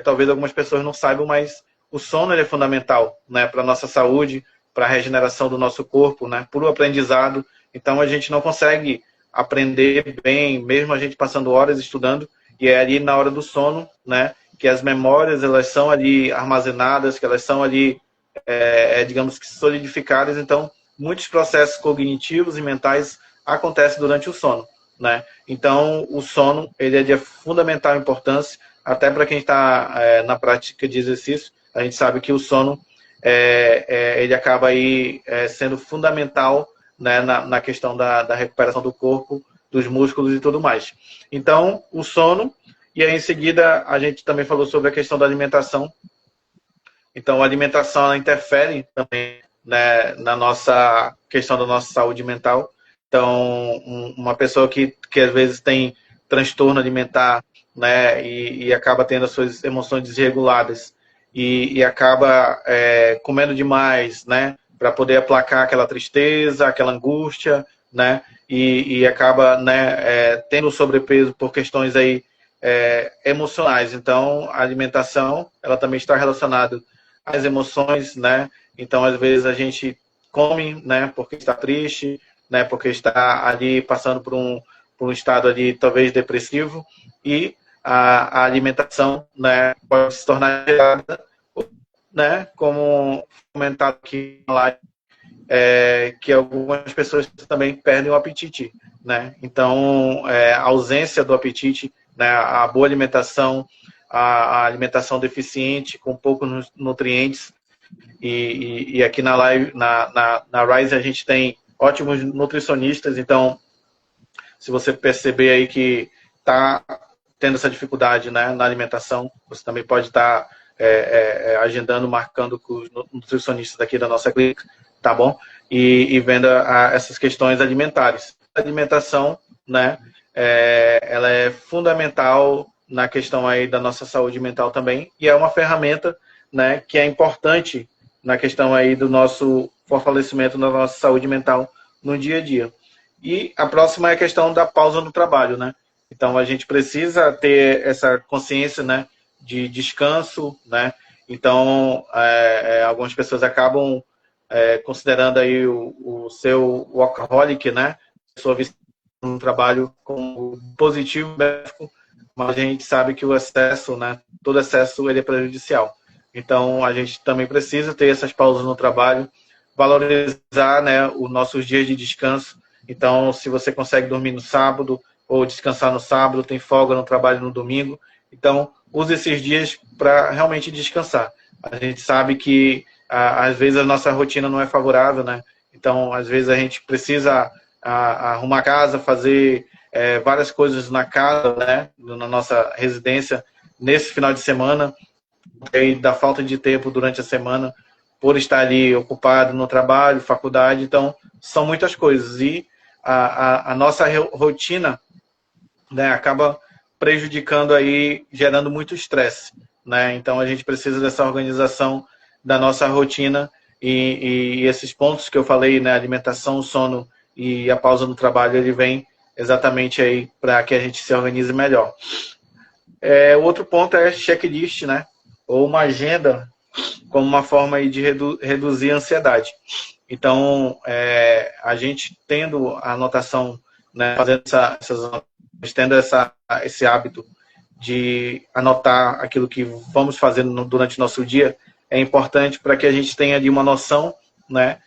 talvez algumas pessoas não saibam, mas o sono ele é fundamental, né? Para a nossa saúde, para a regeneração do nosso corpo, né? Para o aprendizado. Então, a gente não consegue aprender bem, mesmo a gente passando horas estudando, e é ali na hora do sono, né? Que as memórias, elas são ali armazenadas, que elas são ali, digamos que solidificadas. Então, muitos processos cognitivos e mentais acontecem durante o sono, né? Então, o sono, ele é de fundamental importância, até para quem está na prática de exercício. A gente sabe que o sono, ele acaba aí sendo fundamental, né, na questão da recuperação do corpo, dos músculos e tudo mais. Então, o sono, e aí em seguida a gente também falou sobre a questão da alimentação. Então, a alimentação ela interfere também, né, na nossa questão da nossa saúde mental. Então, uma pessoa que às vezes tem transtorno alimentar, né, e acaba tendo as suas emoções desreguladas e acaba comendo demais, né, para poder aplacar aquela tristeza, aquela angústia, né, e acaba, né, tendo sobrepeso por questões aí emocionais. Então, a alimentação ela também está relacionada às emoções, né. Então, às vezes a gente come, né, porque está triste, né, porque está ali passando por um estado ali talvez depressivo, e a alimentação, né, pode se tornar gerada, né, como comentado aqui na live, que algumas pessoas também perdem o apetite, né? Então, a ausência do apetite, né, a boa alimentação, a alimentação deficiente, com poucos nutrientes, e aqui na live, na Rise, a gente tem ótimos nutricionistas. Então, se você perceber aí que está tendo essa dificuldade, né, na alimentação, você também pode estar agendando, marcando com os nutricionistas aqui da nossa clínica, tá bom? E vendo essas questões alimentares. A alimentação, né, ela é fundamental na questão aí da nossa saúde mental também, e é uma ferramenta, né, que é importante na questão aí do nosso fortalecimento da nossa saúde mental no dia a dia. E a próxima é a questão da pausa no trabalho, né? Então, a gente precisa ter essa consciência, né, de descanso, né? Então, algumas pessoas acabam considerando aí o seu workaholic, né? A sua visão no trabalho como positivo, benéfico, mas a gente sabe que o excesso, né? Todo excesso ele é prejudicial. Então, a gente também precisa ter essas pausas no trabalho, valorizar, né, os nossos dias de descanso. Então, se você consegue dormir no sábado ou descansar no sábado, tem folga no trabalho no domingo, então use esses dias para realmente descansar. A gente sabe que às vezes a nossa rotina não é favorável, né? Então, às vezes a gente precisa arrumar a casa, fazer várias coisas na casa, né, na nossa residência, nesse final de semana, e da falta de tempo durante a semana, por estar ali ocupado no trabalho, faculdade. Então, são muitas coisas. E a nossa rotina, né, acaba prejudicando aí, gerando muito estresse, né? Então, a gente precisa dessa organização da nossa rotina e esses pontos que eu falei, né, alimentação, sono e a pausa no trabalho, ele vem exatamente aí para que a gente se organize melhor. Outro ponto é checklist, né? Ou uma agenda como uma forma aí de reduzir a ansiedade. Então, a gente tendo a anotação, né, fazendo tendo esse hábito de anotar aquilo que vamos fazer durante o nosso dia, é importante para que a gente tenha ali uma noção, né,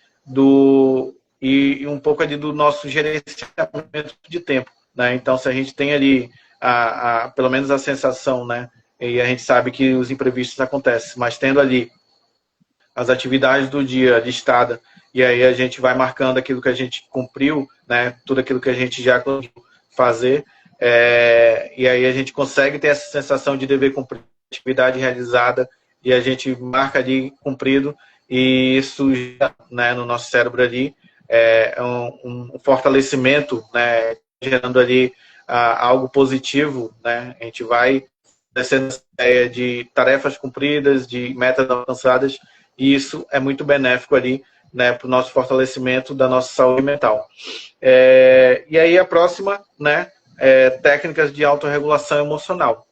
e um pouco ali do nosso gerenciamento de tempo, né? Então, se a gente tem ali pelo menos a sensação, né, e a gente sabe que os imprevistos acontecem, mas tendo ali as atividades do dia listada, e aí a gente vai marcando aquilo que a gente cumpriu, né, tudo aquilo que a gente já conseguiu fazer, e aí a gente consegue ter essa sensação de dever cumprir, atividade realizada, e a gente marca ali cumprido, e isso, né, no nosso cérebro ali, um fortalecimento, né, gerando ali algo positivo, né, a gente vai descendo essa ideia de tarefas cumpridas, de metas alcançadas, e isso é muito benéfico ali né, para o nosso fortalecimento da nossa saúde mental. E aí a próxima, né, técnicas de autorregulação emocional.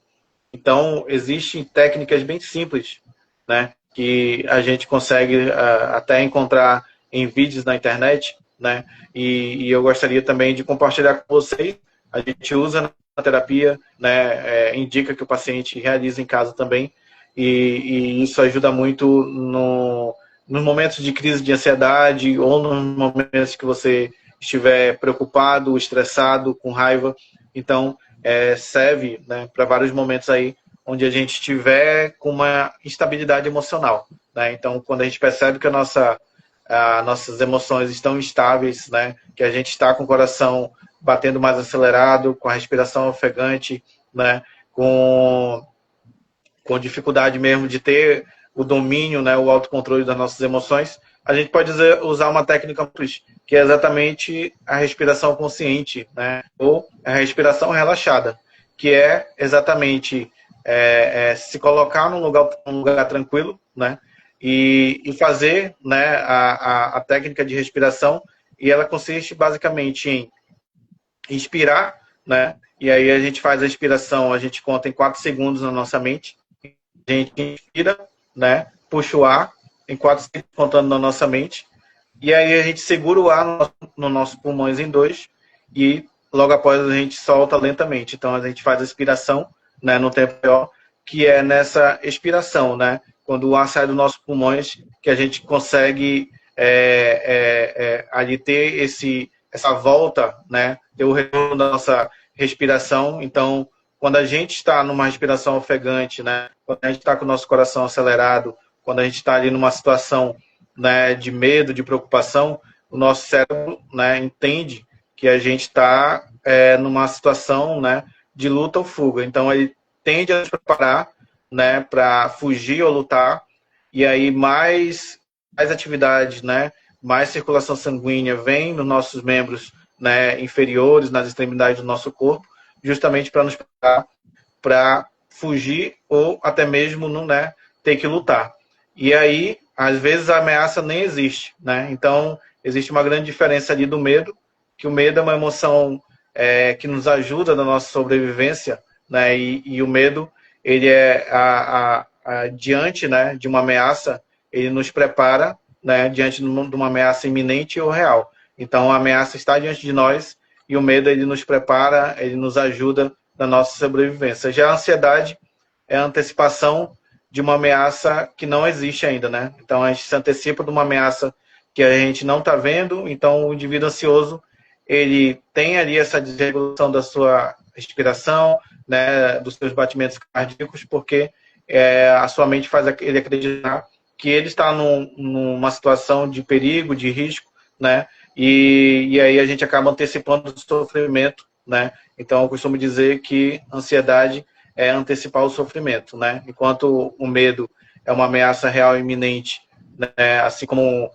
Então, existem técnicas bem simples, né, que a gente consegue até encontrar em vídeos na internet, né, e eu gostaria também de compartilhar com vocês. A gente usa na terapia, né, indica que o paciente realize em casa também, e isso ajuda muito nos momentos de crise de ansiedade ou nos momentos que você estiver preocupado, estressado, com raiva. Então, serve, né, para vários momentos aí onde a gente estiver com uma instabilidade emocional, né? Então, quando a gente percebe que nossas emoções estão instáveis, né, que a gente está com o coração batendo mais acelerado, com a respiração ofegante, né, com dificuldade mesmo de ter o domínio, né, o autocontrole das nossas emoções, a gente pode usar uma técnica que é exatamente a respiração consciente, né, ou a respiração relaxada, que é exatamente se colocar num lugar tranquilo, né, e fazer, né, a técnica de respiração, e ela consiste basicamente em inspirar, né, e aí a gente faz a expiração, a gente conta em 4 segundos na nossa mente, a gente inspira, né, puxa o ar em 4 segundos contando na nossa mente, e aí a gente segura o ar nos nossos pulmões em 2, e logo após a gente solta lentamente. Então a gente faz a expiração, né, no tempo real, que é nessa expiração, né, quando o ar sai dos nossos pulmões, que a gente consegue ali ter essa volta, né, ter o retorno da nossa respiração. Então, quando a gente está numa respiração ofegante, né, quando a gente está com o nosso coração acelerado, quando a gente está ali numa situação, né, de medo, de preocupação, o nosso cérebro, né, entende que a gente está numa situação, né, de luta ou fuga. Então, ele tende a se preparar, né, para fugir ou lutar, e aí mais atividade, né, mais circulação sanguínea vem nos nossos membros, né, inferiores, nas extremidades do nosso corpo, justamente para nos preparar para fugir ou até mesmo não, né, ter que lutar. E aí, às vezes, a ameaça nem existe, né? Então, existe uma grande diferença ali do medo, que o medo é uma emoção que nos ajuda na nossa sobrevivência, né? E o medo, ele diante, né, de uma ameaça, ele nos prepara, né, diante de uma ameaça iminente ou real. Então, a ameaça está diante de nós e o medo, ele nos prepara, ele nos ajuda na nossa sobrevivência. Já a ansiedade é a antecipação de uma ameaça que não existe ainda, né? Então, a gente se antecipa de uma ameaça que a gente não está vendo. Então, o indivíduo ansioso, ele tem ali essa desregulação da sua respiração, né, dos seus batimentos cardíacos, porque a sua mente faz ele acreditar que ele está numa situação de perigo, de risco, né? E aí a gente acaba antecipando o sofrimento, né? Então, eu costumo dizer que ansiedade é antecipar o sofrimento, né? Enquanto o medo é uma ameaça real e iminente, né? Assim como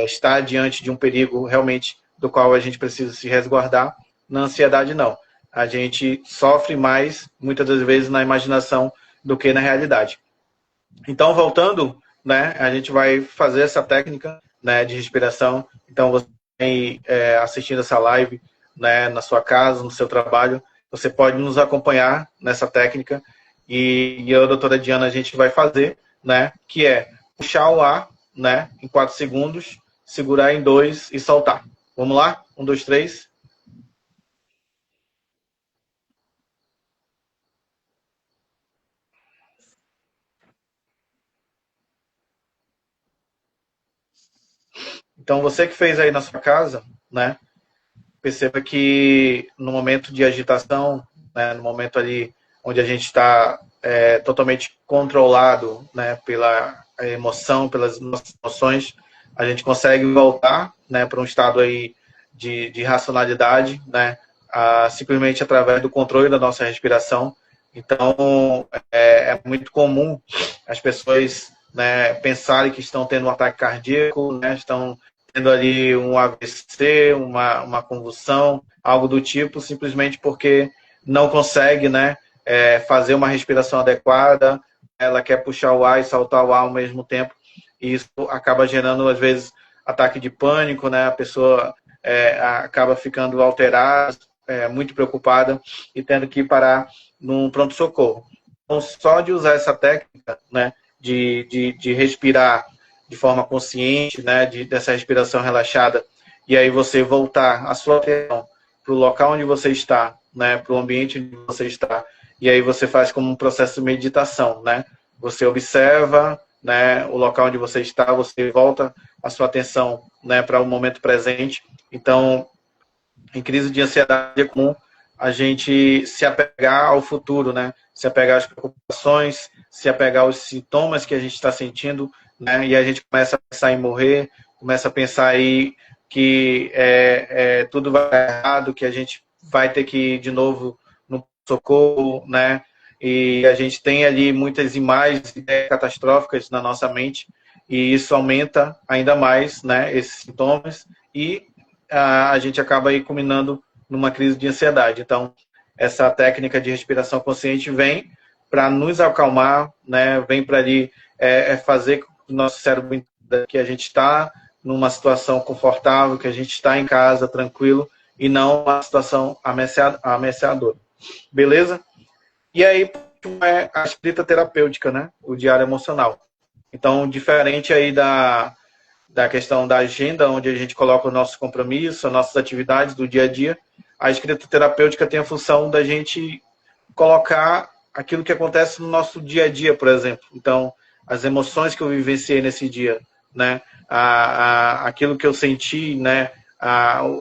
está diante de um perigo realmente do qual a gente precisa se resguardar, na ansiedade não. A gente sofre mais, muitas das vezes, na imaginação do que na realidade. Então, voltando, né, a gente vai fazer essa técnica, né, de respiração. Então, você assistindo essa live, né, na sua casa, no seu trabalho, você pode nos acompanhar nessa técnica. E eu, a doutora Diana, a gente vai fazer, né, que é puxar o ar, né, em 4 segundos, segurar em 2 e soltar. Vamos lá? 1, 2, 3. Então, você que fez aí na sua casa, né, perceba que no momento de agitação, né, no momento ali onde a gente está totalmente controlado, né, pela emoção, pelas nossas emoções, a gente consegue voltar, né, para um estado aí de racionalidade, né, simplesmente através do controle da nossa respiração. Então, é muito comum as pessoas, né, pensarem que estão tendo um ataque cardíaco, né, estão tendo ali um AVC, uma convulsão, algo do tipo, simplesmente porque não consegue, né, fazer uma respiração adequada, ela quer puxar o ar e soltar o ar ao mesmo tempo. e isso acaba gerando, às vezes, ataque de pânico, né? A pessoa acaba ficando alterada, muito preocupada e tendo que parar num pronto-socorro. Então, só de usar essa técnica, né, de respirar de forma consciente, né, dessa respiração relaxada, e aí você voltar a sua atenção para o local onde você está, né, para o ambiente onde você está, e aí você faz como um processo de meditação, né? Você observa, né, o local onde você está, você volta a sua atenção, né, para o momento presente. Então, em crise de ansiedade é comum a gente se apegar ao futuro, né? Se apegar às preocupações, se apegar aos sintomas que a gente está sentindo, né? E a gente começa a pensar em morrer, começa a pensar aí que tudo vai errado, que a gente vai ter que ir de novo no socorro, né? E a gente tem ali muitas imagens catastróficas na nossa mente, e isso aumenta ainda mais, né, esses sintomas, e a gente acaba aí culminando numa crise de ansiedade. Então, essa técnica de respiração consciente vem para nos acalmar, né? Vem para ali fazer com que o nosso cérebro entenda que a gente está numa situação confortável, que a gente está em casa, tranquilo, e não uma situação ameaçadora. Beleza? E aí, é a escrita terapêutica, né? O diário emocional. Então, diferente aí da questão da agenda, onde a gente coloca o nosso compromisso, as nossas atividades do dia a dia, a escrita terapêutica tem a função da gente colocar aquilo que acontece no nosso dia a dia, por exemplo. Então, as emoções que eu vivenciei nesse dia, né? Aquilo que eu senti, né?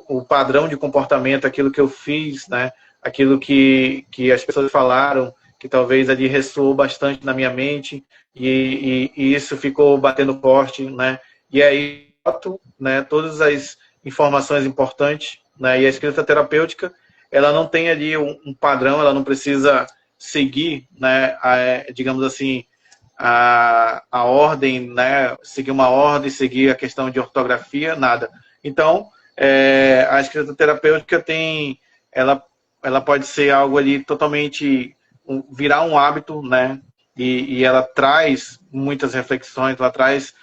O padrão de comportamento, aquilo que eu fiz, né? Aquilo que as pessoas falaram, que talvez ali ressoou bastante na minha mente, e isso ficou batendo forte, né? E aí, né, todas as informações importantes, né, e a escrita terapêutica, ela não tem ali um padrão, ela não precisa seguir, né, digamos assim, a ordem, né, seguir uma ordem, seguir a questão de ortografia, nada. Então, a escrita terapêutica ela pode ser algo ali totalmente, virar um hábito, né, e ela traz muitas reflexões, ela traz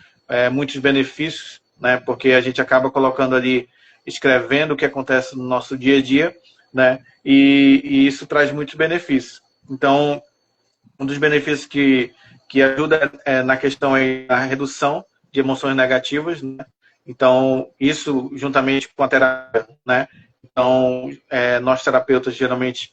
muitos benefícios, né? Porque a gente acaba colocando ali, escrevendo o que acontece no nosso dia a dia, né? E isso traz muitos benefícios. Então, um dos benefícios que ajuda na questão aí da redução de emoções negativas, né? Então, isso juntamente com a terapia, né? Então, nós terapeutas geralmente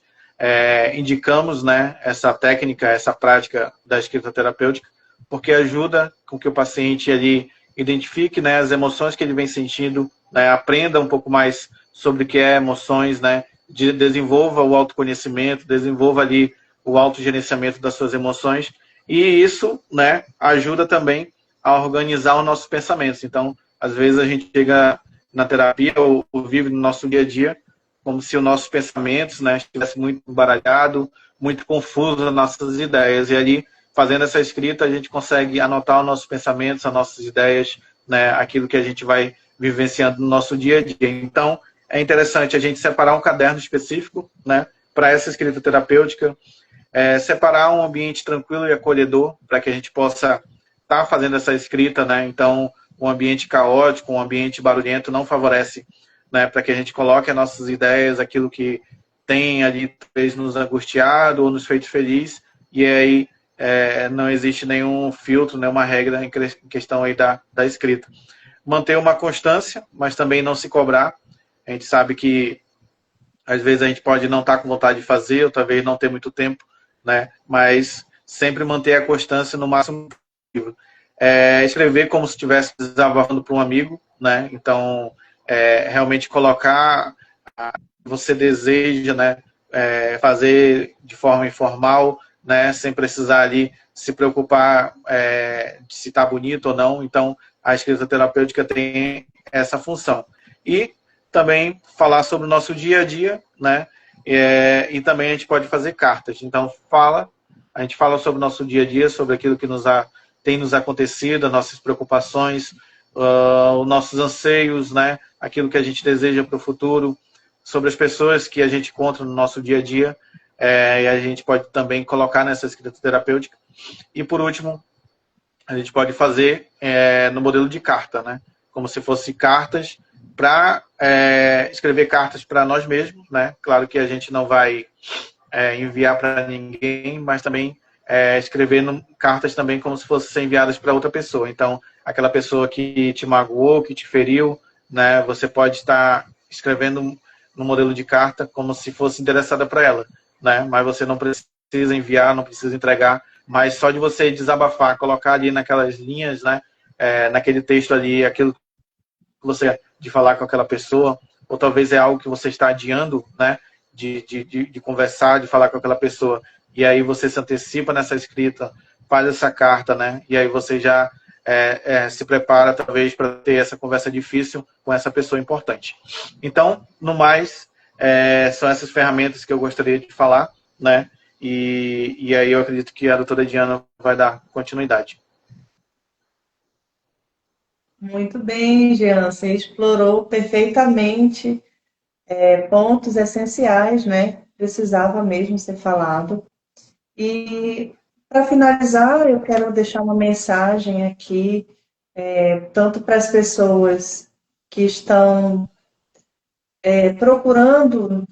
indicamos, né, essa técnica, essa prática da escrita terapêutica, porque ajuda com que o paciente ali identifique, né, as emoções que ele vem sentindo, né, aprenda um pouco mais sobre o que é emoções, né, desenvolva o autoconhecimento, desenvolva ali o autogerenciamento das suas emoções, e isso, né, ajuda também a organizar os nossos pensamentos. Então, às vezes a gente chega na terapia ou vive no nosso dia a dia como se os nossos pensamentos, né, estivessem muito baralhado, muito confuso nas nossas ideias, e ali fazendo essa escrita, a gente consegue anotar os nossos pensamentos, as nossas ideias, né, aquilo que a gente vai vivenciando no nosso dia a dia. Então, é interessante a gente separar um caderno específico, né, para essa escrita terapêutica, separar um ambiente tranquilo e acolhedor para que a gente possa estar fazendo essa escrita, né. Então, um ambiente caótico, um ambiente barulhento não favorece, né, para que a gente coloque as nossas ideias, aquilo que tem ali talvez nos angustiado ou nos feito feliz, e aí não existe nenhum filtro, nenhuma regra em questão aí da escrita. Manter uma constância, mas também não se cobrar. A gente sabe que às vezes a gente pode não estar com vontade de fazer, ou talvez não ter muito tempo, né? Mas sempre manter a constância no máximo possível. Escrever como se estivesse desabafando para um amigo, né? Então, realmente colocar o que você deseja, né? Fazer de forma informal, né, sem precisar ali se preocupar de se está bonito ou não. Então, a escrita terapêutica tem essa função. E também falar sobre o nosso dia a dia, né? E também a gente pode fazer cartas. Então, a gente fala sobre o nosso dia a dia, sobre aquilo que tem nos acontecido, as nossas preocupações, os nossos anseios, né? Aquilo que a gente deseja para o futuro, sobre as pessoas que a gente encontra no nosso dia a dia, e a gente pode também colocar nessa escrita terapêutica. E por último, a gente pode fazer no modelo de carta, né? Como se fosse cartas para escrever cartas para nós mesmos, né? Claro que a gente não vai enviar para ninguém, mas também escrever cartas também como se fossem enviadas para outra pessoa. Então, aquela pessoa que te magoou, que te feriu, né? Você pode estar escrevendo no modelo de carta como se fosse endereçada para ela, né? Mas você não precisa enviar, não precisa entregar, mas só de você desabafar, colocar ali naquelas linhas, né? Naquele texto ali, aquilo que você de falar com aquela pessoa, ou talvez é algo que você está adiando, né? De conversar, de falar com aquela pessoa, e aí você se antecipa nessa escrita, faz essa carta, né? E aí você já se prepara, talvez, para ter essa conversa difícil com essa pessoa importante. Então, no mais, são essas ferramentas que eu gostaria de falar, né? E aí eu acredito que a doutora Diana vai dar continuidade. Muito bem, Jean, você explorou perfeitamente pontos essenciais, né? Precisava mesmo ser falado. E, para finalizar, eu quero deixar uma mensagem aqui, tanto para as pessoas que estão procurando,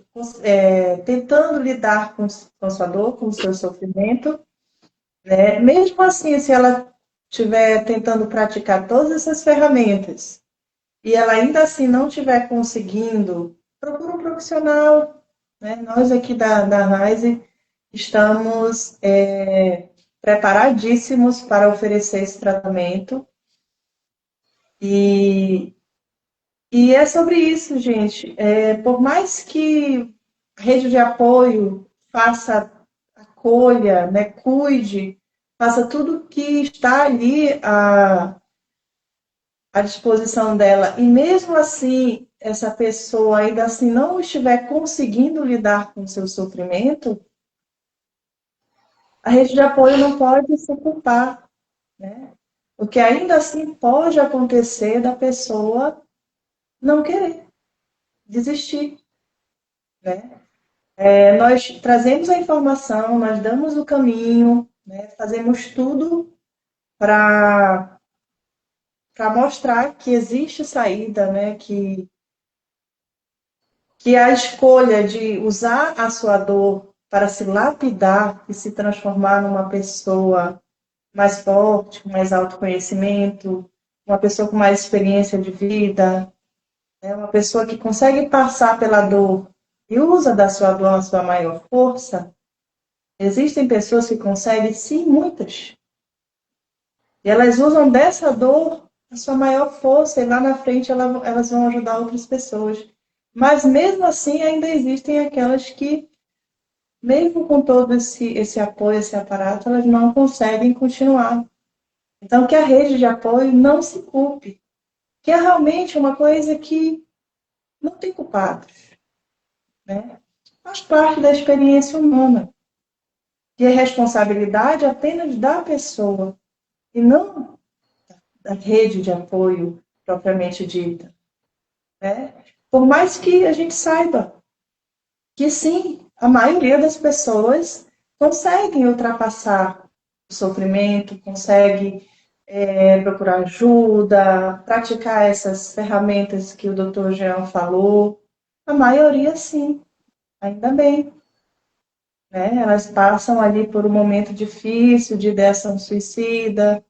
tentando lidar com a sua dor, com o seu sofrimento, né? Mesmo assim, se ela estiver tentando praticar todas essas ferramentas e ela ainda assim não estiver conseguindo, procura um profissional, né? Nós aqui da Rise estamos preparadíssimos para oferecer esse tratamento. E é sobre isso, gente. Por mais que a rede de apoio faça, acolha, né, cuide, faça tudo que está ali à disposição dela, e mesmo assim essa pessoa ainda assim não estiver conseguindo lidar com o seu sofrimento, a rede de apoio não pode se culpar, né? Porque ainda assim pode acontecer da pessoa não querer, desistir, né? Nós trazemos a informação, nós damos o caminho, né? Fazemos tudo para mostrar que existe saída, né? Que a escolha de usar a sua dor para se lapidar e se transformar numa pessoa mais forte, com mais autoconhecimento, uma pessoa com mais experiência de vida, né? Uma pessoa que consegue passar pela dor e usa da sua dor a sua maior força. Existem pessoas que conseguem, sim, muitas. E elas usam dessa dor a sua maior força, e lá na frente elas vão ajudar outras pessoas. Mas mesmo assim, ainda existem aquelas que, mesmo com todo esse apoio, esse aparato, elas não conseguem continuar. Então, que a rede de apoio não se culpe, que é realmente uma coisa que não tem culpados, né? Faz parte da experiência humana. E é responsabilidade apenas da pessoa, e não da rede de apoio propriamente dita, né? Por mais que a gente saiba que, sim, a maioria das pessoas conseguem ultrapassar o sofrimento, consegue procurar ajuda, praticar essas ferramentas que o Dr. Jean falou. A maioria, sim, ainda bem, né? Elas passam ali por um momento difícil de ideação suicida,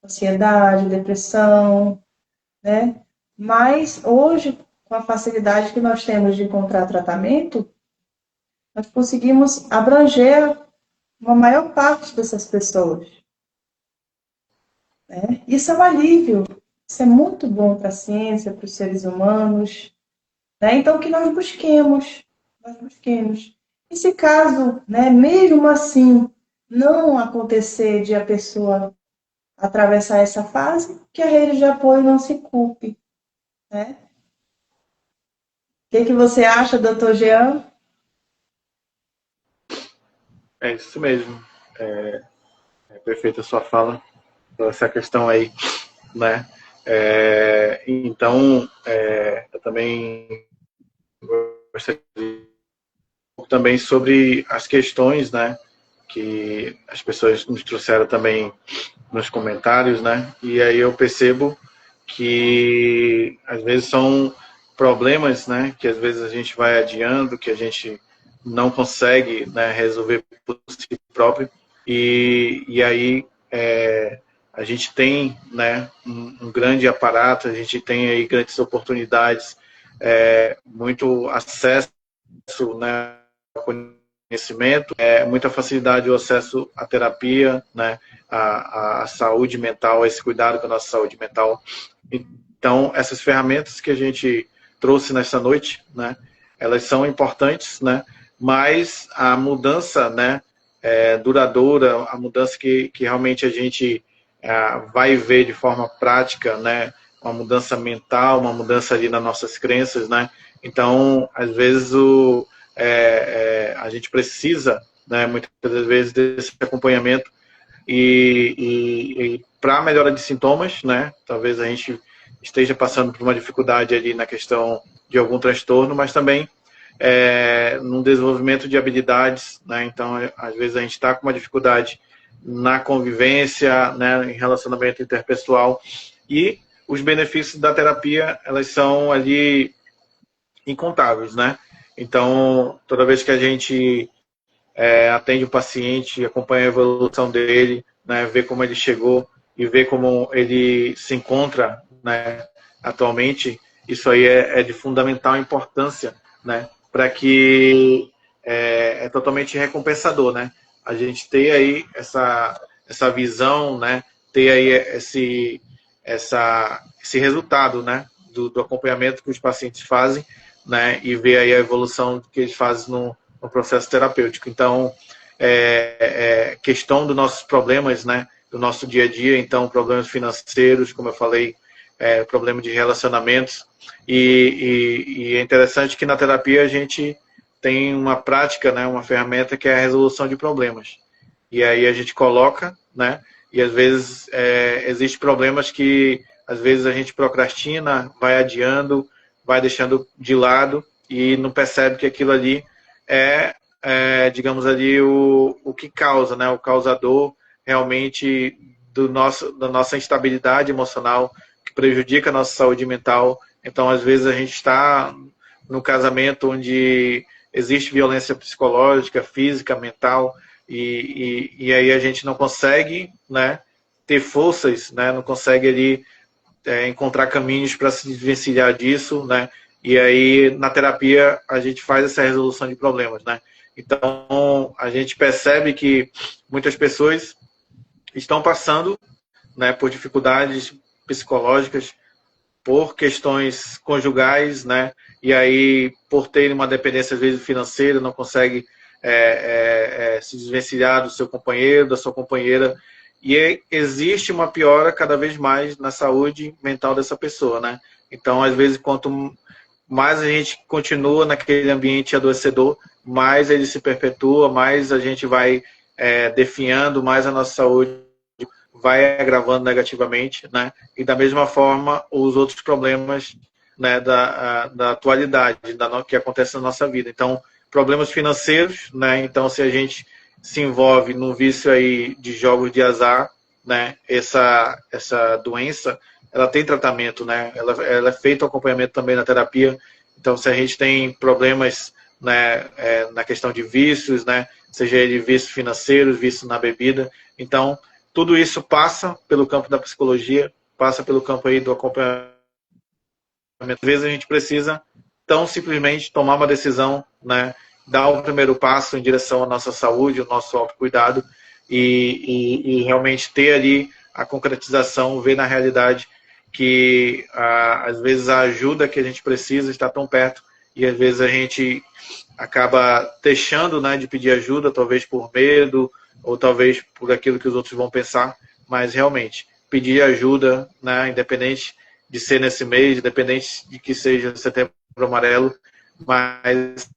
ansiedade, depressão, né? Mas hoje, com a facilidade que nós temos de encontrar tratamento, nós conseguimos abranger uma maior parte dessas pessoas, né? Isso é um alívio, isso é muito bom para a ciência, para os seres humanos, né? Então, que nós busquemos. E se caso, né, mesmo assim, não acontecer de a pessoa atravessar essa fase, que a rede de apoio não se culpe, né? O que você acha, doutor Jean? É isso mesmo. É perfeita a sua fala, essa questão aí, né? Então, eu também gostaria também sobre as questões, né, que as pessoas nos trouxeram também nos comentários, né? E aí eu percebo que às vezes são problemas, né? Que às vezes a gente vai adiando, que a gente não consegue, né, resolver por si próprio. E aí a gente tem, né, um grande aparato, a gente tem aí grandes oportunidades, muito acesso, né, ao conhecimento, muita facilidade o acesso à terapia, né, à saúde mental, a esse cuidado com a nossa saúde mental. Então, essas ferramentas que a gente trouxe nessa noite, né, elas são importantes, né, mas a mudança, né, duradoura, a mudança que realmente a gente vai ver de forma prática, né, uma mudança mental, uma mudança ali nas nossas crenças, né. Então, às vezes a gente precisa, né, muitas vezes desse acompanhamento e para melhora de sintomas, né, talvez a gente esteja passando por uma dificuldade ali na questão de algum transtorno, mas também no desenvolvimento de habilidades, né? Então, às vezes a gente está com uma dificuldade na convivência, né, em relacionamento interpessoal, e os benefícios da terapia, elas são ali incontáveis, né? Então, toda vez que a gente atende o paciente, acompanha a evolução dele, né, vê como ele chegou e vê como ele se encontra, né, atualmente, isso aí é de fundamental importância, né, para que é totalmente recompensador, né, a gente ter aí essa visão, né, ter aí esse resultado, né, do acompanhamento que os pacientes fazem, né, e ver aí a evolução que eles fazem no processo terapêutico. Então, questão dos nossos problemas, né, do nosso dia a dia, então, problemas financeiros, como eu falei, problema de relacionamentos, e é interessante que na terapia a gente tem uma prática, né, uma ferramenta que é a resolução de problemas. E aí a gente coloca, né, e às vezes existem problemas que às vezes a gente procrastina, vai adiando, vai deixando de lado e não percebe que aquilo ali digamos ali, o que causa, né, o causador realmente da nossa instabilidade emocional, que prejudica a nossa saúde mental. Então, às vezes, a gente está num casamento onde existe violência psicológica, física, mental, e aí a gente não consegue, né, ter forças, né, não consegue ali encontrar caminhos para se desvencilhar disso, né? E aí na terapia a gente faz essa resolução de problemas, né? Então a gente percebe que muitas pessoas estão passando, né, por dificuldades psicológicas, por questões conjugais, né? E aí por terem uma dependência às vezes financeira, não consegue se desvencilhar do seu companheiro, da sua companheira. E existe uma piora cada vez mais na saúde mental dessa pessoa, né? Então, às vezes, quanto mais a gente continua naquele ambiente adoecedor, mais ele se perpetua, mais a gente vai definhando, mais a nossa saúde vai agravando negativamente, né? E da mesma forma, os outros problemas, né, da atualidade, que acontece na nossa vida. Então, problemas financeiros, né? Então, se a gente se envolve no vício aí de jogos de azar, né? Essa doença, ela tem tratamento, né? Ela é feito acompanhamento também na terapia. Então, se a gente tem problemas, né, na questão de vícios, né? Seja ele vício financeiro, vício na bebida. Então, tudo isso passa pelo campo da psicologia, passa pelo campo aí do acompanhamento. Às vezes a gente precisa tão simplesmente tomar uma decisão, né? Dar o primeiro passo em direção à nossa saúde, ao nosso autocuidado e realmente ter ali a concretização, ver na realidade que às vezes a ajuda que a gente precisa está tão perto e às vezes a gente acaba deixando, né, de pedir ajuda, talvez por medo ou talvez por aquilo que os outros vão pensar, mas realmente pedir ajuda, né, independente de ser nesse mês, independente de que seja Setembro Amarelo, mas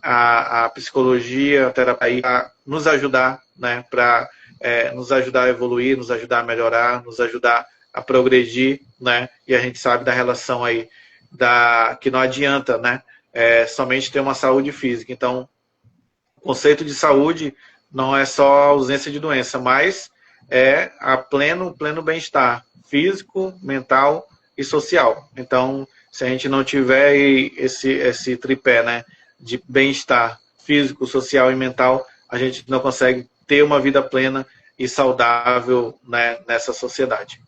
a psicologia, a terapia, a nos ajudar, né, para nos ajudar a evoluir, nos ajudar a melhorar, nos ajudar a progredir, né, e a gente sabe da relação aí que não adianta, né, somente ter uma saúde física. Então, o conceito de saúde não é só ausência de doença, mas é a pleno bem-estar físico, mental e social. Então, se a gente não tiver esse tripé, né, de bem-estar físico, social e mental, a gente não consegue ter uma vida plena e saudável, né, nessa sociedade.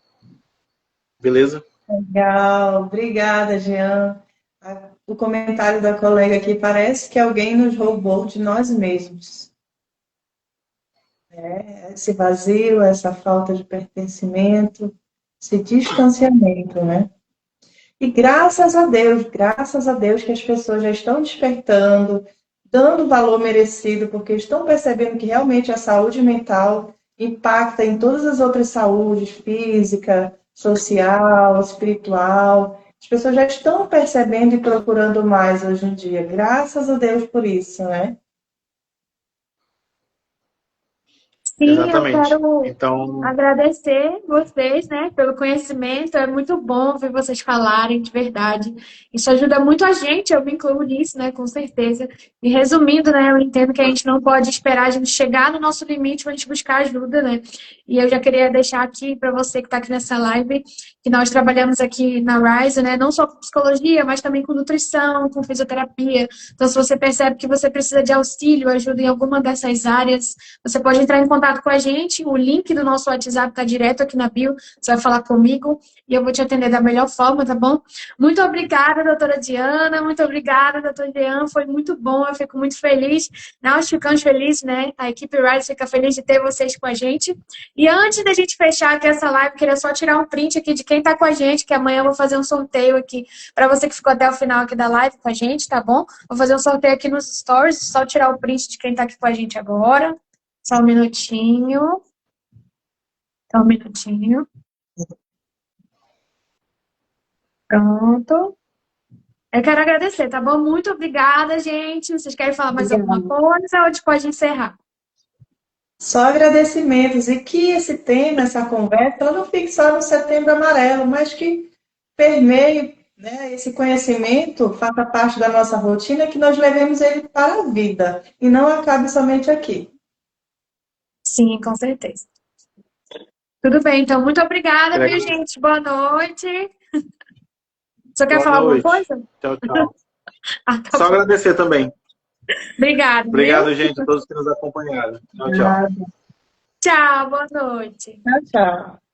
Beleza? Legal, obrigada, Jean. O comentário da colega aqui parece que alguém nos roubou de nós mesmos. Esse vazio, essa falta de pertencimento, esse distanciamento, né? E graças a Deus que as pessoas já estão despertando, dando o valor merecido, porque estão percebendo que realmente a saúde mental impacta em todas as outras saúdes, física, social, espiritual. As pessoas já estão percebendo e procurando mais hoje em dia. Graças a Deus por isso, né? Sim, eu Exatamente. quero Então, agradecer vocês, né, pelo conhecimento. É muito bom ouvir vocês falarem de verdade. Isso ajuda muito a gente, eu me incluo nisso, né, com certeza. E resumindo, né, eu entendo que a gente não pode esperar a gente chegar no nosso limite para a gente buscar ajuda, né? E eu já queria deixar aqui para você que está aqui nessa live que nós trabalhamos aqui na Rise, né, não só com psicologia, mas também com nutrição, com fisioterapia. Então, se você percebe que você precisa de auxílio, ajuda em alguma dessas áreas, você pode entrar em contato com a gente. O link do nosso WhatsApp está direto aqui na bio. Você vai falar comigo e eu vou te atender da melhor forma, tá bom? Muito obrigada, doutora Diana. Muito obrigada, doutor Jean. Foi muito bom. Eu fico muito feliz. Nós ficamos felizes, né? A equipe Rise fica feliz de ter vocês com a gente. E antes da gente fechar aqui essa live, queria só tirar um print aqui de quem está com a gente, que amanhã eu vou fazer um sorteio aqui para você que ficou até o final aqui da live com a gente, tá bom? Vou fazer um sorteio aqui nos stories, só tirar o print de quem está aqui com a gente agora. Só um minutinho. Só um minutinho. Pronto. Eu quero agradecer, tá bom? Muito obrigada, gente. Vocês querem falar mais alguma coisa ou a gente pode encerrar? Só agradecimentos. E que esse tema, essa conversa, ela não fique só no Setembro Amarelo, mas que permeie, né, esse conhecimento, faça parte da nossa rotina, que nós levemos ele para a vida e não acabe somente aqui. Sim, com certeza. Tudo bem, então. Muito obrigada, viu, gente? Boa noite. Você quer falar alguma coisa? Tchau, tchau. Tá Só bom. agradecer também. Obrigada. Obrigado, Viu? gente, a todos que nos acompanharam. Tchau, tchau. Tchau, boa noite. Tchau, tchau.